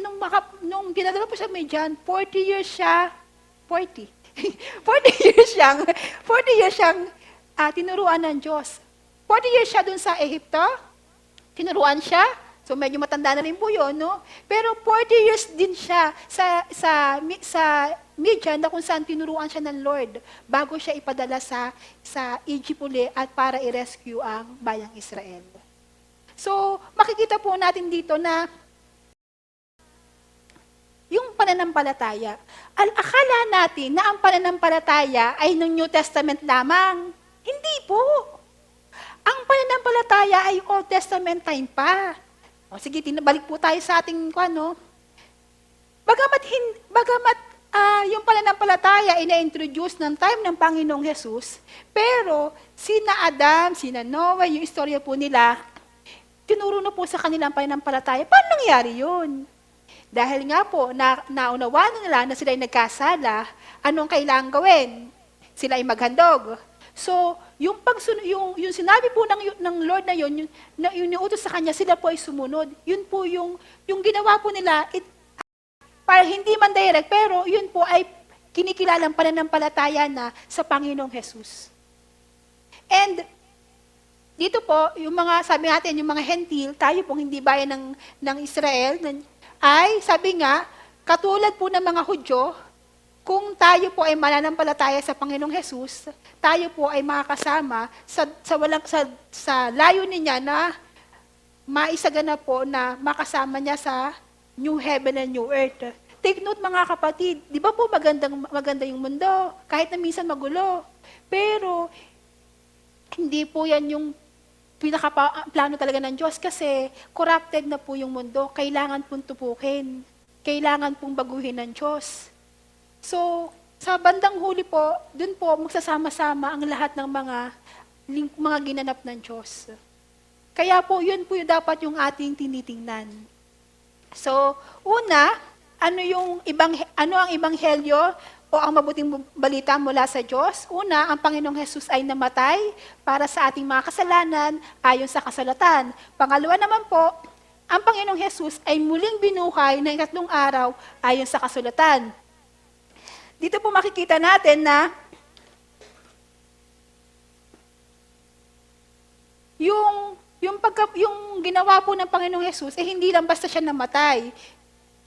S1: nung dinadala po sa Midian, 40 years siya, 40 years siyang tinuruan ng Diyos. 40 years siya dun sa Ehipto, tinuruan siya, so medyo matanda na rin po yun, no? Pero 40 years din siya sa Midian na kung saan tinuruan siya ng Lord bago siya ipadala sa Egypt uli at para i-rescue ang bayang Israel. So, makikita po natin dito na yung pananampalataya. Akala natin na ang pananampalataya ay ng New Testament lamang. Hindi po. Ang pananampalataya ay Old Testament time pa. O sige, balik po tayo sa ating kwano. Bagamat yung pananampalataya ay na-introduce ng time ng Panginoong Jesus, pero sina Adam, sina Noah, yung istorya po nila, tinuro na po sa kanilang pananampalataya. Paano nangyari yun? Dahil nga po, naunawaan nila na sila ay nagkasala, anong kailangan gawin? Sila ay maghandog. So, yung sinabi po ng Lord na yun, yung iutos sa kanya, sila po ay sumunod. Yun po yung ginawa po nila, para hindi man direct, pero yun po ay kinikilalang pananampalataya na sa Panginoong Jesus. And, dito po, yung mga, sabi natin, yung mga hentil, tayo pong hindi bayan ng Israel, ay, sabi nga, katulad po ng mga Hudyo, kung tayo po ay mananampalataya sa Panginoong Jesus, tayo po ay makakasama sa layunin niya na maisagana po na makasama niya sa new heaven and new earth. Take note mga kapatid, di ba po maganda yung mundo, kahit na minsan magulo. Pero, hindi po yan yung plano talaga ng Diyos kasi corrupted na po yung mundo. Kailangan pong tupukin. Kailangan pong baguhin ng Diyos. So, sa bandang huli po, dun po magsasama-sama ang lahat ng mga ginanap ng Diyos. Kaya po, yun po yung dapat yung ating tinitingnan. So, una, ano ang ebanghelyo o ang mabuting balita mula sa Diyos? Una, ang Panginoong Jesus ay namatay para sa ating mga kasalanan ayon sa kasulatan. Pangalawa naman po, ang Panginoong Jesus ay muling binuhay ng 3 araw ayon sa kasulatan. Dito po makikita natin na yung ginawa po ng Panginoong Jesus, hindi lang basta siya namatay.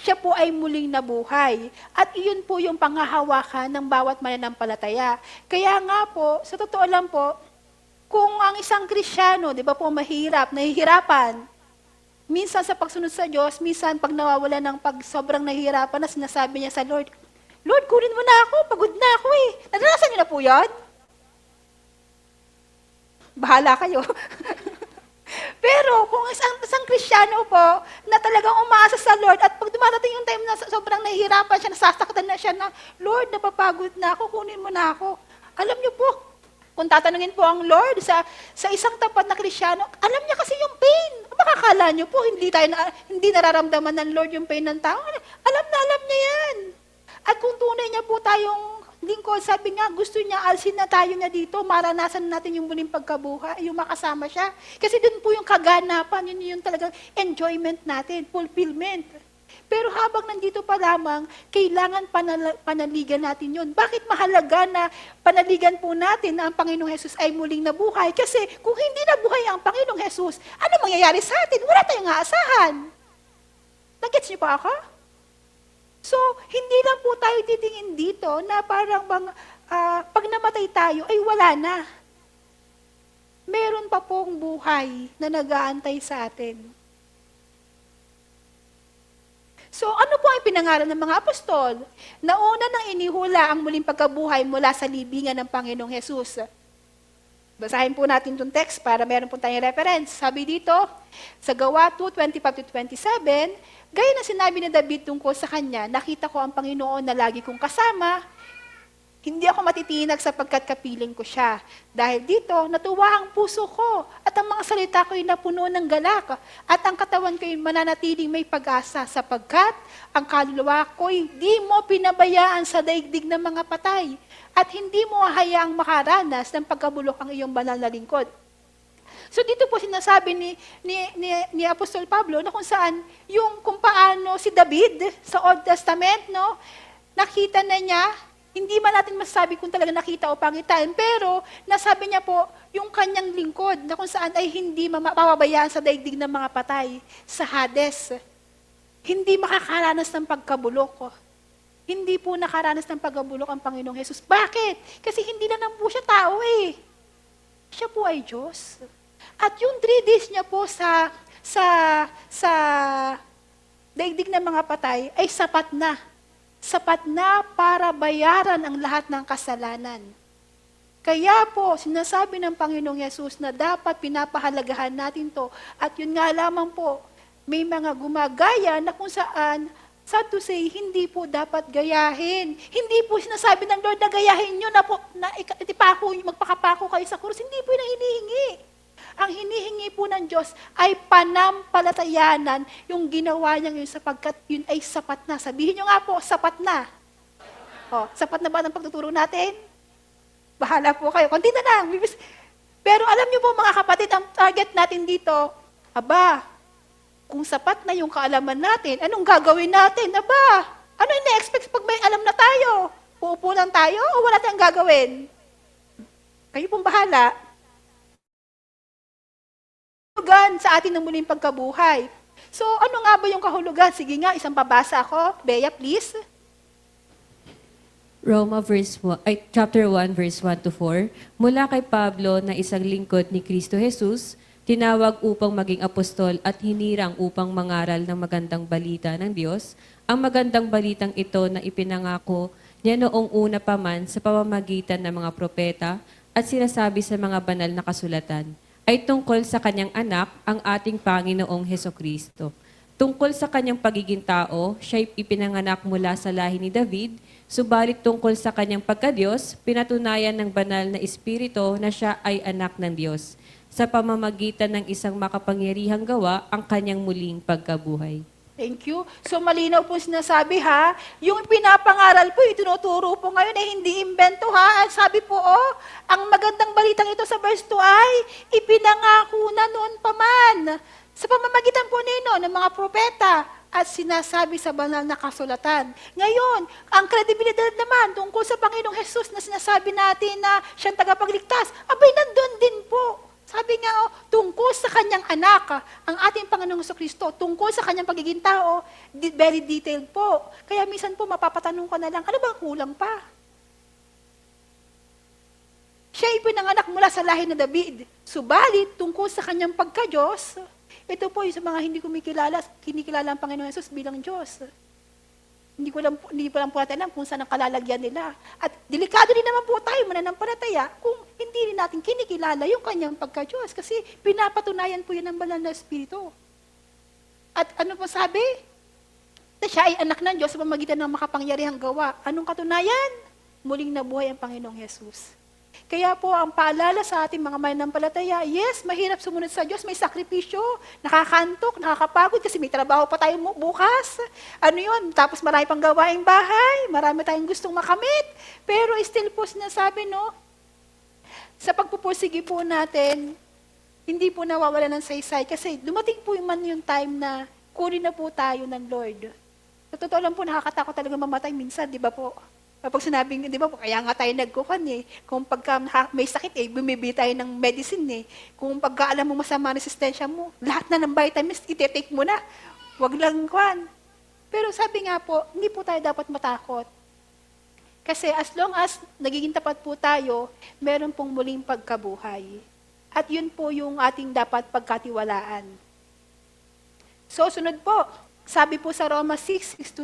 S1: Siya po ay muling nabuhay. At iyon po yung panghahawakan ng bawat mananampalataya. Kaya nga po, sa totoo lang po, kung ang isang Kristiyano, di ba po, nahihirapan, minsan sa pagsunod sa Diyos, minsan pag nawawala ng sobrang nahihirapan na sinasabi niya sa Lord, Lord, kunin mo na ako, pagod na ako eh. Naranasan niyo na po yan? Bahala kayo. Pero kung isang Kristiyano po na talagang umaasa sa Lord at pag dumarating yung time na sobrang nahihirapan siya, nasasaktan na siya na, Lord, napapagod na ako, kunin mo na ako. Alam niyo po, Kung tatanungin po ang Lord sa isang tapat na Kristiyano, alam niya kasi yung pain. Makakala niyo po, hindi nararamdaman ng Lord yung pain ng tao. Alam niya yan. At kung tunay niya po tayong lingkod, sabi nga, gusto niya, alsin na tayo niya dito, maranasan natin yung muling pagkabuhay, yung makasama siya. Kasi dun po yung kaganapan, yun yung talagang enjoyment natin, fulfillment. Pero habang nandito pa lamang, kailangan panaligan natin yun. Bakit mahalaga na panaligan po natin na ang Panginoong Hesus ay muling nabuhay? Kasi kung hindi nabuhay ang Panginoong Hesus, ano mangyayari sa atin? Wala tayong aasahan. Nagets niyo pa ako? So, hindi lang po tayo titingin dito na parang pag namatay tayo, ay wala na. Meron pa pong buhay na nag-aantay sa atin. So, ano po ang pinangaral ng mga apostol? Nauna nang inihula ang muling pagkabuhay mula sa libingan ng Panginoong Hesus. Basahin po natin itong text para meron po tayong reference. Sabi dito, sa Gawa 2:25-27, gaya na sinabi ni David tungkol sa kanya, nakita ko ang Panginoon na lagi kong kasama, hindi ako matitinag sapagkat kapiling ko siya. Dahil dito, natuwa ang puso ko at ang mga salita ko'y napuno ng galak at ang katawan ko'y mananatiling may pag-asa sapagkat ang kaluluwa ko'y di mo pinabayaan sa daigdig ng mga patay at hindi mo hayaang makaranas ng pagkabulok ang iyong banal na lingkod. So dito po sinasabi ni Apostol Pablo na kung saan yung kung paano si David sa Old Testament, no, nakita na niya. Hindi man natin masasabi kung talaga nakita o pangitain, pero nasabi niya po yung kanyang lingkod na kung saan ay hindi mapapabayaan sa daigdig ng mga patay, sa Hades. Hindi makakaranas ng pagkabulok. Hindi po nakaranas ng pagkabulok ang Panginoong Hesus. Bakit? Kasi hindi na po siya tao eh. Siya po ay Diyos. At yung 3 days niya po sa daigdig ng mga patay ay sapat na. Sapat na para bayaran ang lahat ng kasalanan. Kaya po, sinasabi ng Panginoong Yesus na dapat pinapahalagahan natin to. At yun nga lamang po, may mga gumagaya na kung saan, sad to say, hindi po dapat gayahin. Hindi po sinasabi ng Lord na gayahin nyo na magpakapako kayo sa krus. Hindi po yun ang hinihingi. Ang hinihingi po ng Diyos ay panampalatayanan yung ginawa niya ngayon sapagkat yun ay sapat na. Sabihin nyo nga po, sapat na. O, sapat na ba ng pagtuturo natin? Bahala po kayo. Konti na lang. Pero alam niyo po mga kapatid, ang target natin dito, kung sapat na yung kaalaman natin, anong gagawin natin? Ano ina-expect pag may alam na tayo? Uupo lang tayo o wala tayong gagawin? Kayo pong bahala. Kahulugan sa atin ng muling pagkabuhay. So, ano nga ba yung kahulugan? Sige nga, isang pabasa ako. Bea, please.
S3: Chapter 1, verse 1-4. Mula kay Pablo na isang lingkod ni Kristo Jesus, tinawag upang maging apostol at hinirang upang mangaral ng magandang balita ng Diyos, ang magandang balitang ito na ipinangako niya noong una pa man sa pamamagitan ng mga propeta at sinasabi sa mga banal na kasulatan, ay tungkol sa kanyang anak, ang ating Panginoong Hesukristo. Tungkol sa kanyang pagiging tao, siya'y ipinanganak mula sa lahi ni David, subalit tungkol sa kanyang pagkadiyos, pinatunayan ng banal na Espiritu na siya ay anak ng Diyos, sa pamamagitan ng isang makapangyarihang gawa, ang kanyang muling pagkabuhay.
S1: Thank you. So malinaw po sinasabi ha, yung pinapangaral po, itinuturo po ngayon ay hindi imbento ha. At sabi po, ang magandang balitang ito sa verse 2 ay ipinangako na noon pa man. Sa pamamagitan po nino ng mga propeta at sinasabi sa banal na kasulatan. Ngayon, ang kredibilidad naman tungkol sa Panginoong Hesus na sinasabi natin na siyang tagapagligtas, nandun din po. Sabi nga, tungkol sa kanyang anak, ang ating Panginoong Kristo, tungkol sa kanyang pagiging tao, very detailed po. Kaya minsan po mapapatanong ko na lang, ano bang kulang pa? Siya ipinanganak mula sa lahi ng David. Subalit, tungkol sa kanyang pagka-Diyos, ito po yung sa mga hindi kinikilala ang Panginoong Yesus bilang Diyos. Hindi ko lang po natin alam kung saan ang kalalagyan nila. At delikado din naman po tayo mananampalataya kung hindi rin natin kinikilala yung kanyang pagka-Diyos. Kasi pinapatunayan po yan ng banal na Espiritu. At ano po sabi? Na siya ay anak ng Diyos sa pamamagitan ng makapangyarihang gawa. Anong katunayan? Muling nabuhay ang Panginoong Yesus. Kaya po, ang paalala sa ating mga mananampalataya, yes, mahirap sumunod sa Diyos, may sakripisyo, nakakantok, nakakapagod kasi may trabaho pa tayo bukas. Ano yun? Tapos marami pang gawaing bahay, marami tayong gustong makamit. Pero still po sinasabi, no, sa pagpupursige po natin, hindi po nawawala ng saysay kasi dumating po yung time na kunin na po tayo ng Lord. Sa totoo lang po, nakakatakot talaga mamatay minsan, di ba po? Kapag sinabing, di ba po, kaya nga tayo nagkukan eh. Kung pagka may sakit eh, bumibili tayo ng medicine eh. Kung pagka alam mo masama ang resistensya mo, lahat na ng vitamins, iti-take mo na. Huwag lang kwan. Pero sabi nga po, hindi po tayo dapat matakot. Kasi as long as nagiging tapat po tayo, meron pong muling pagkabuhay. At yun po yung ating dapat pagkatiwalaan. So, sunod po. Sabi po sa Roma 6:6-9,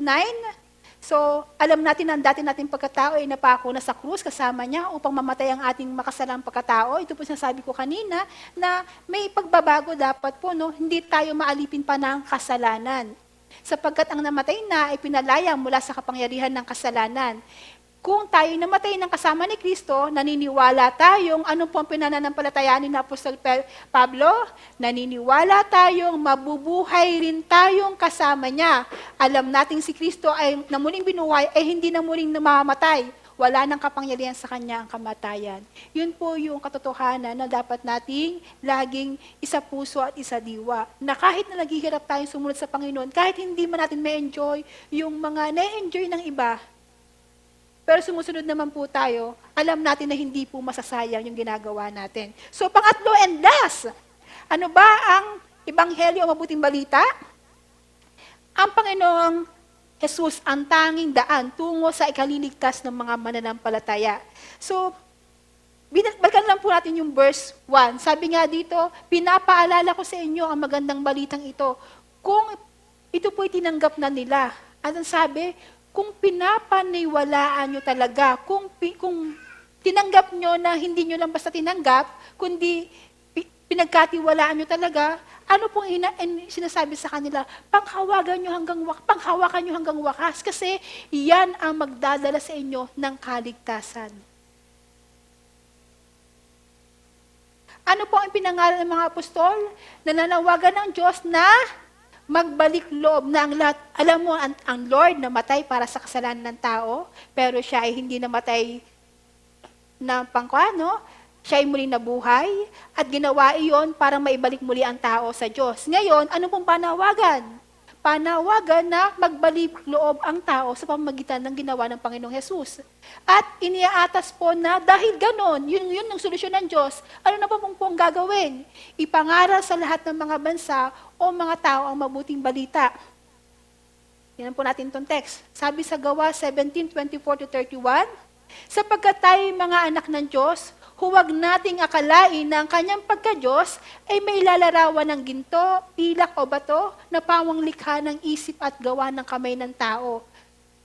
S1: so, alam natin na ang dati nating pagkatao ay napako na sa krus kasama niya upang mamatay ang ating makasalang pagkatao. Ito po sinasabi ko kanina na may pagbabago dapat po, no? Hindi tayo maalipin pa ng kasalanan. Sapagkat ang namatay na ay pinalaya mula sa kapangyarihan ng kasalanan. Kung tayo namatay ng kasama ni Kristo, naniniwala tayong ano po ang pinananampalatayaan ni Apostol Pablo? Naniniwala tayong mabubuhay rin tayong kasama niya. Alam nating si Kristo ay namuling binuhay, ay hindi namuling namamatay. Wala nang kapangyarihan sa kanya ang kamatayan. Yun po yung katotohanan na dapat nating laging isa puso at isa diwa. Na kahit na naghihirap tayong sumunod sa Panginoon, kahit hindi man natin ma-enjoy yung mga na-enjoy ng iba, pero sumusunod naman po tayo, alam natin na hindi po masasayang yung ginagawa natin. So, pangatlo and last, ano ba ang Ebanghelyo o mabuting balita? Ang Panginoong Jesus ang tanging daan tungo sa ikaliligtas ng mga mananampalataya. So, balikan lang po natin yung verse 1. Sabi nga dito, pinapaalala ko sa inyo ang magandang balitang ito. Kung ito po'y tinanggap na nila, at ang sabi, kung pinapaniwalaan nyo talaga, kung tinanggap nyo na hindi nyo lang basta tinanggap, kundi pinagkatiwalaan nyo talaga, ano pong sinasabi sa kanila? Panghawakan nyo hanggang wakas, kasi yan ang magdadala sa inyo ng kaligtasan. Ano po ang pinangalan ng mga apostol? Nananawagan ng Diyos na magbalik loob na ang lahat. Alam mo, ang Lord namatay para sa kasalanan ng tao, pero siya ay hindi namatay ng pangkano, siya ay muli nabuhay, at ginawa iyon para maibalik muli ang tao sa Diyos. Ngayon, ano pong panawagan? Panawagan na magbalik loob ang tao sa pamamagitan ng ginawa ng Panginoong Jesus. At iniaatas po na dahil ganon, yun ang solusyon ng Diyos, ano na po pong gagawin? Ipangaral sa lahat ng mga bansa o mga tao ang mabuting balita. Yan po natin itong text. Sabi sa Gawa 17:24-31, sapagkat tayo mga anak ng Diyos, huwag nating akalain na ang kanyang pagka-Diyos ay may lalarawan ng ginto, pilak o bato na pawang likha ng isip at gawa ng kamay ng tao.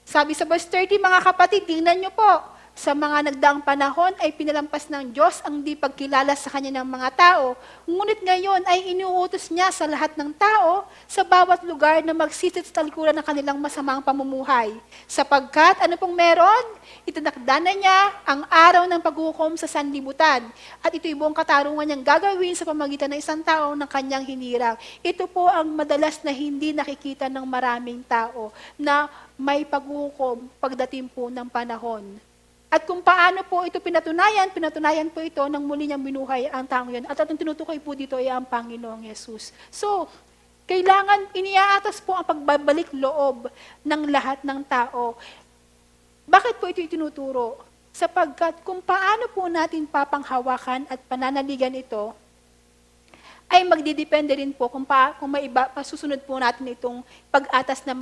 S1: Sabi sa verse 30, mga kapatid, tingnan niyo po, sa mga nagdaang panahon ay pinalampas ng Diyos ang di pagkilala sa kanya ng mga tao. Ngunit ngayon ay inuutos niya sa lahat ng tao sa bawat lugar na magsisit sa talikuran ng kanilang masamang pamumuhay. Sapagkat ano pong meron? Itinakda na niya ang araw ng paghukom sa sanlibutan. At ito'y buong katarungan niyang gagawin sa pamagitan ng isang tao ng kanyang hinirang. Ito po ang madalas na hindi nakikita ng maraming tao na may paghukom pagdating po ng panahon. At kung paano po ito pinatunayan po ito nang muli niyang binuhay ang taong yun. At ang tinutukoy po dito ay ang Panginoong Yesus. So, kailangan iniaatas po ang pagbabalik loob ng lahat ng tao. Bakit po ito itinuturo? Sapagkat kung paano po natin papanghawakan at pananaligan ito, ay magdidepende rin po kung may iba, pasusunod po natin itong pag-atas na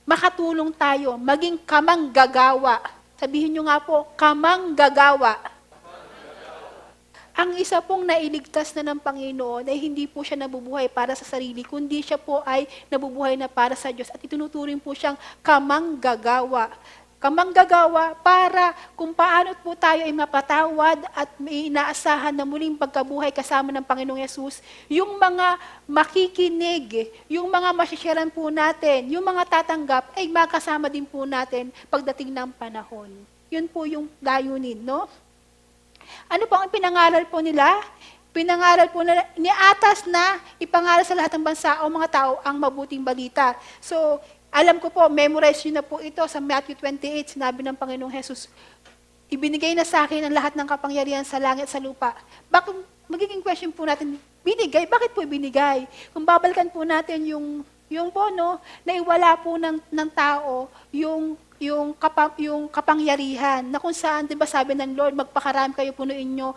S1: makatulong tayo, maging kamanggagawa. Sabihin nyo nga po, kamanggagawa. Ang isa pong nailigtas na ng Panginoon ay hindi po siya nabubuhay para sa sarili, kundi siya po ay nabubuhay na para sa Diyos. At itinuturing po siyang kamanggagawa. Kamanggagawa para kung paano po tayo ay mapatawad at may inaasahan na muling pagkabuhay kasama ng Panginoong Yesus, yung mga makikinig, yung mga masisharean po natin, yung mga tatanggap, ay makasama din po natin pagdating ng panahon. Yun po yung layunin, no? Ano po ang pinangaral po nila? Pinangaral po nila, niatas na ipangaral sa lahat ng bansa o mga tao ang mabuting balita. So, alam ko po, memorize nyo na po ito sa Matthew 28, sinabi ng Panginoong Jesus, ibinigay na sa akin ang lahat ng kapangyarihan sa langit at sa lupa. Bakit, magiging question po natin, binigay? Bakit po binigay? Kung babalikan po natin yung po, no, naiwala po ng tao yung kapangyarihan na kung saan, di ba sabi ng Lord, magpakarami kayo, punuin nyo,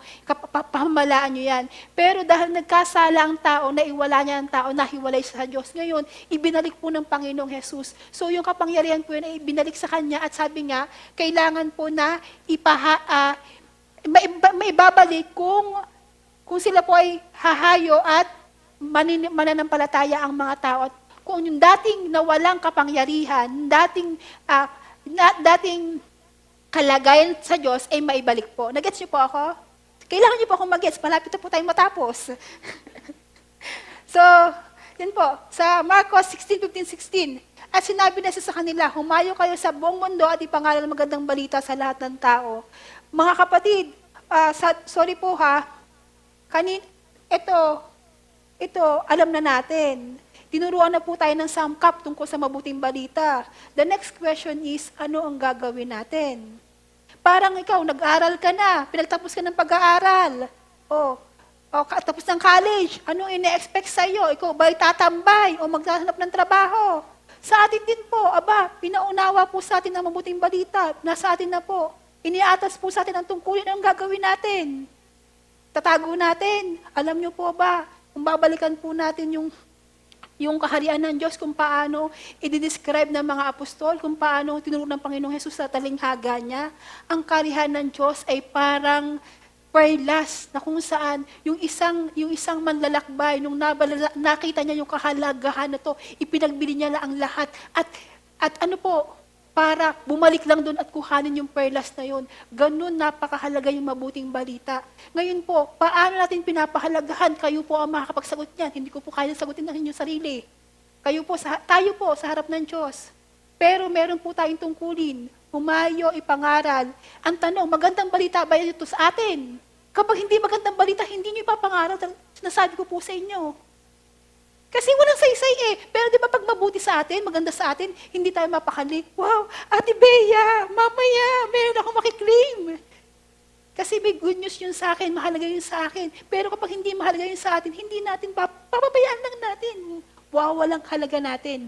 S1: pamalaan nyo yan. Pero dahil nagkasala ang tao, naiwala niya ang tao, nahiwalay sa Diyos. Ngayon, ibinalik po ng Panginoong Jesus. So yung kapangyarihan po yun ay ibinalik sa Kanya at sabi nga, kailangan po na maibabalik kung sila po ay hahayo at mananampalataya ang mga tao. At kung yung dating nawalang kapangyarihan, dating kalagayan sa Diyos ay maibalik po. Nagets niyo po ako? Kailangan niyo po akong mag-gets. Malapit na po tayong matapos. So, yun po. Sa Marcos 16:15-16, at sinabi na sa kanila, humayo kayo sa buong mundo at ipangaral ang magandang balita sa lahat ng tao. Mga kapatid, sorry po ha, ito, alam na natin. Tinuruan na po tayo ng samkap tungkol sa mabuting balita. The next question is, ano ang gagawin natin? Parang ikaw, nag-aral ka na, pinagtapos ka ng pag-aaral. Tapos ng college, ano ine-expect sa'yo? Ikaw ba'y tatambay o maghahanap ng trabaho? Sa atin din po, pinaunawa po sa atin ang mabuting balita. Nasa atin na po. Iniatas po sa atin ang tungkulin ang gagawin natin. Tatago natin. Alam niyo po ba, kung babalikan po natin yung kaharian ng Diyos, kung paano i-describe ng mga apostol, kung paano tinuro ng Panginoong Jesus sa talinghaga niya, ang kaharian ng Diyos ay parang perlas na kung saan yung isang manlalakbay, nung nakita niya yung kahalagahan na to, ipinagbili niya lang ang lahat. At ano po, para bumalik lang doon at kuhanin yung perlas na yun. Ganun napakahalaga yung mabuting balita. Ngayon po, paano natin pinapahalagahan? Kayo po ang makakapagsagot niyan. Hindi ko po kaya sagutin ng inyong sarili. Tayo po sa harap ng Diyos. Pero meron po tayong tungkulin. Humayo, ipangaral. Ang tanong, magandang balita ba ito sa atin? Kapag hindi magandang balita, hindi nyo ipapangaral. Sinasabi ko po sa inyo. Kasi walang saysay eh. Pero di ba pag mabuti sa atin, maganda sa atin, hindi tayo mapakalik. Wow, Ate Bea, mamaya, meron akong makiklaim. Kasi may good news yun sa akin, mahalaga yun sa akin. Pero kapag hindi mahalaga yun sa atin, hindi natin papabayaan lang natin. Wow, walang halaga natin.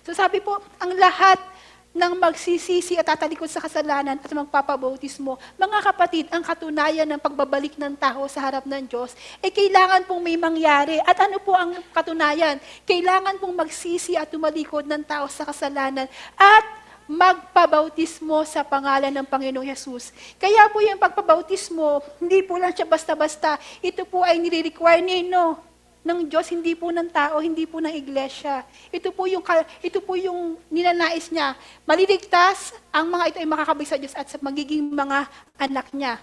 S1: So sabi po, ang lahat ng magsisisi at tatalikod sa kasalanan at magpapabautismo, mga kapatid, ang katunayan ng pagbabalik ng tao sa harap ng Diyos, kailangan pong may mangyari. At ano po ang katunayan? Kailangan pong magsisi at tumalikod ng tao sa kasalanan at magpabautismo sa pangalan ng Panginoong Yesus. Kaya po yung pagpabautismo, hindi po lang siya basta-basta. Ito po ay nire-require ng Diyos, hindi po ng tao, hindi po ng iglesia. Ito po yung ninanais niya. Maliligtas, ang mga ito ay makakabig sa Diyos at sa magiging mga anak niya.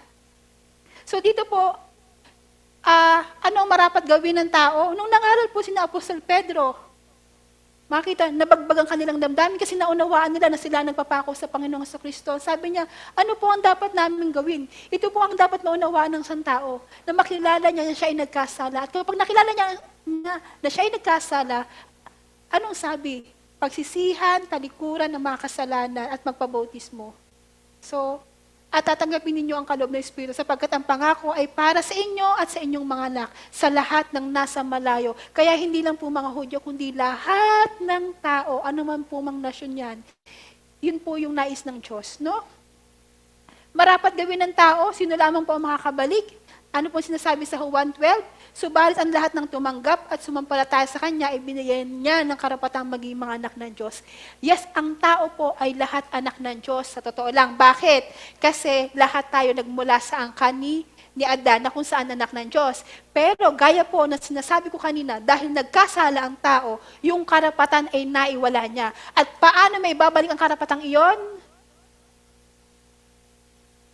S1: So dito po, ano ang marapat gawin ng tao? Nung nangaral po sina Apostol Pedro, makita, nabagbagang kanilang damdamin kasi naunawaan nila na sila nagpapako sa Panginoong Kristo. Sabi niya, ano po ang dapat namin gawin? Ito po ang dapat maunawaan ng isang tao, na makilala niya na siya ay nagkasala. At kapag nakilala niya na siya ay nagkasala, anong sabi? Pagsisihan, talikuran ng mga kasalanan at magpabautismo. So, at tatanggapin ninyo ang kaloob ng Espiritu sapagkat ang pangako ay para sa inyo at sa inyong mga anak, sa lahat ng nasa malayo. Kaya hindi lang po mga Hudyo, kundi lahat ng tao, anuman po mang nasyon yan. Yun po yung nais ng Diyos, no? Marapat gawin ng tao, sino lamang po ang makakabalik? Ano po sinasabi sa Juan 12? Subalit ang lahat ng tumanggap at sumampalataya sa Kanya, ibinigyan niya ng karapatang maging mga anak ng Diyos. Yes, ang tao po ay lahat anak ng Diyos, sa totoo lang. Bakit? Kasi lahat tayo nagmula sa angkan ni Adan na kung saan anak ng Diyos. Pero gaya po na sinasabi ko kanina, dahil nagkasala ang tao, yung karapatan ay naiwala niya. At paano may babalik ang karapatang iyon?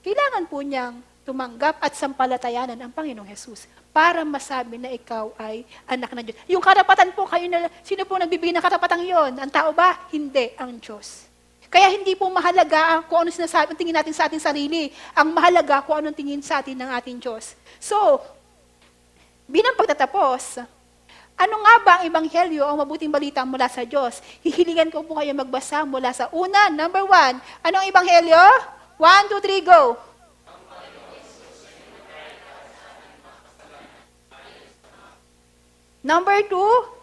S1: Kailangan po niyang tumanggap at sampalatayanan ang Panginoong Jesus para masabi na ikaw ay anak ng Diyos. Yung karapatan po, sino po nagbibigay ng karapatang iyon? Ang tao ba? Hindi, ang Diyos. Kaya hindi po mahalaga kung ano sinasabi, ang tingin natin sa ating sarili. Ang mahalaga kung anong tingin sa atin ng ating Diyos. So, bilang pagtatapos, ano nga ba ang ebanghelyo o mabuting balita mula sa Diyos? Hihilingan ko po kayo magbasa mula sa una, number 1. Anong ebanghelyo? 1, 2, 3, go! Number 2,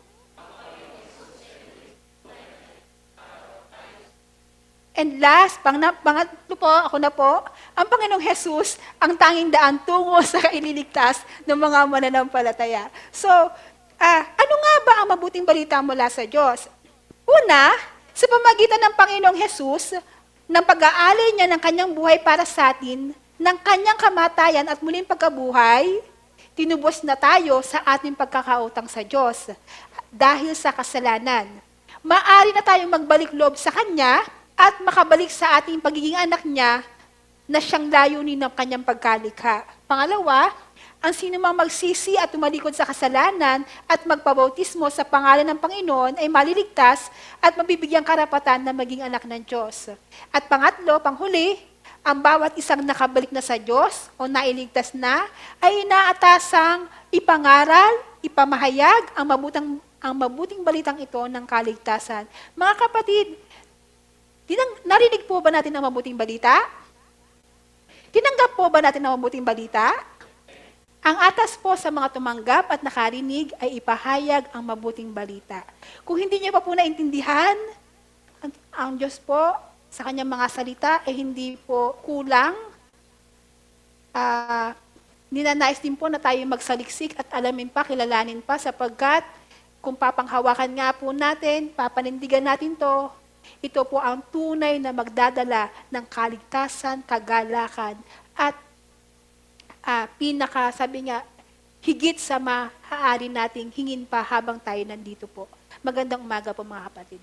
S1: and last, pangatlo po, ako na po, ang Panginoong Jesus, ang tanging daan tungo sa kaililigtas ng mga mananampalataya. So, ano nga ba ang mabuting balita mula sa Diyos? Una, sa pamagitan ng Panginoong Jesus, ng pag-aalay niya ng kanyang buhay para sa atin, ng kanyang kamatayan at muling pagkabuhay, tinubos na tayo sa ating pagkakautang sa Diyos dahil sa kasalanan. Maari na tayong magbalik loob sa Kanya at makabalik sa ating pagiging anak niya na siyang layunin ng kanyang pagkalikha. Pangalawa, ang sinumang magsisi at tumalikod sa kasalanan at magpabautismo sa pangalan ng Panginoon ay maliligtas at mabibigyang karapatan na maging anak ng Diyos. At pangatlo, panghuli, ang bawat isang nakabalik na sa Diyos o nailigtas na ay inaatasang ipangaral, ipamahayag ang mabuting balitang ito ng kaligtasan. Mga kapatid, narinig po ba natin ang mabuting balita? Tinanggap po ba natin ang mabuting balita? Ang atas po sa mga tumanggap at nakarinig ay ipahayag ang mabuting balita. Kung hindi niyo pa po naintindihan, ang Diyos po sa kanyang mga salita ay hindi po kulang. Ninanais din po na tayo magsaliksik at alamin pa, kilalanin pa sapagkat kung papanghawakan nga po natin, papanindigan natin to, ito po ang tunay na magdadala ng kaligtasan, kagalakan, at sabi nga, higit sa maaari nating hingin pa habang tayo nandito po. Magandang umaga po mga kapatid.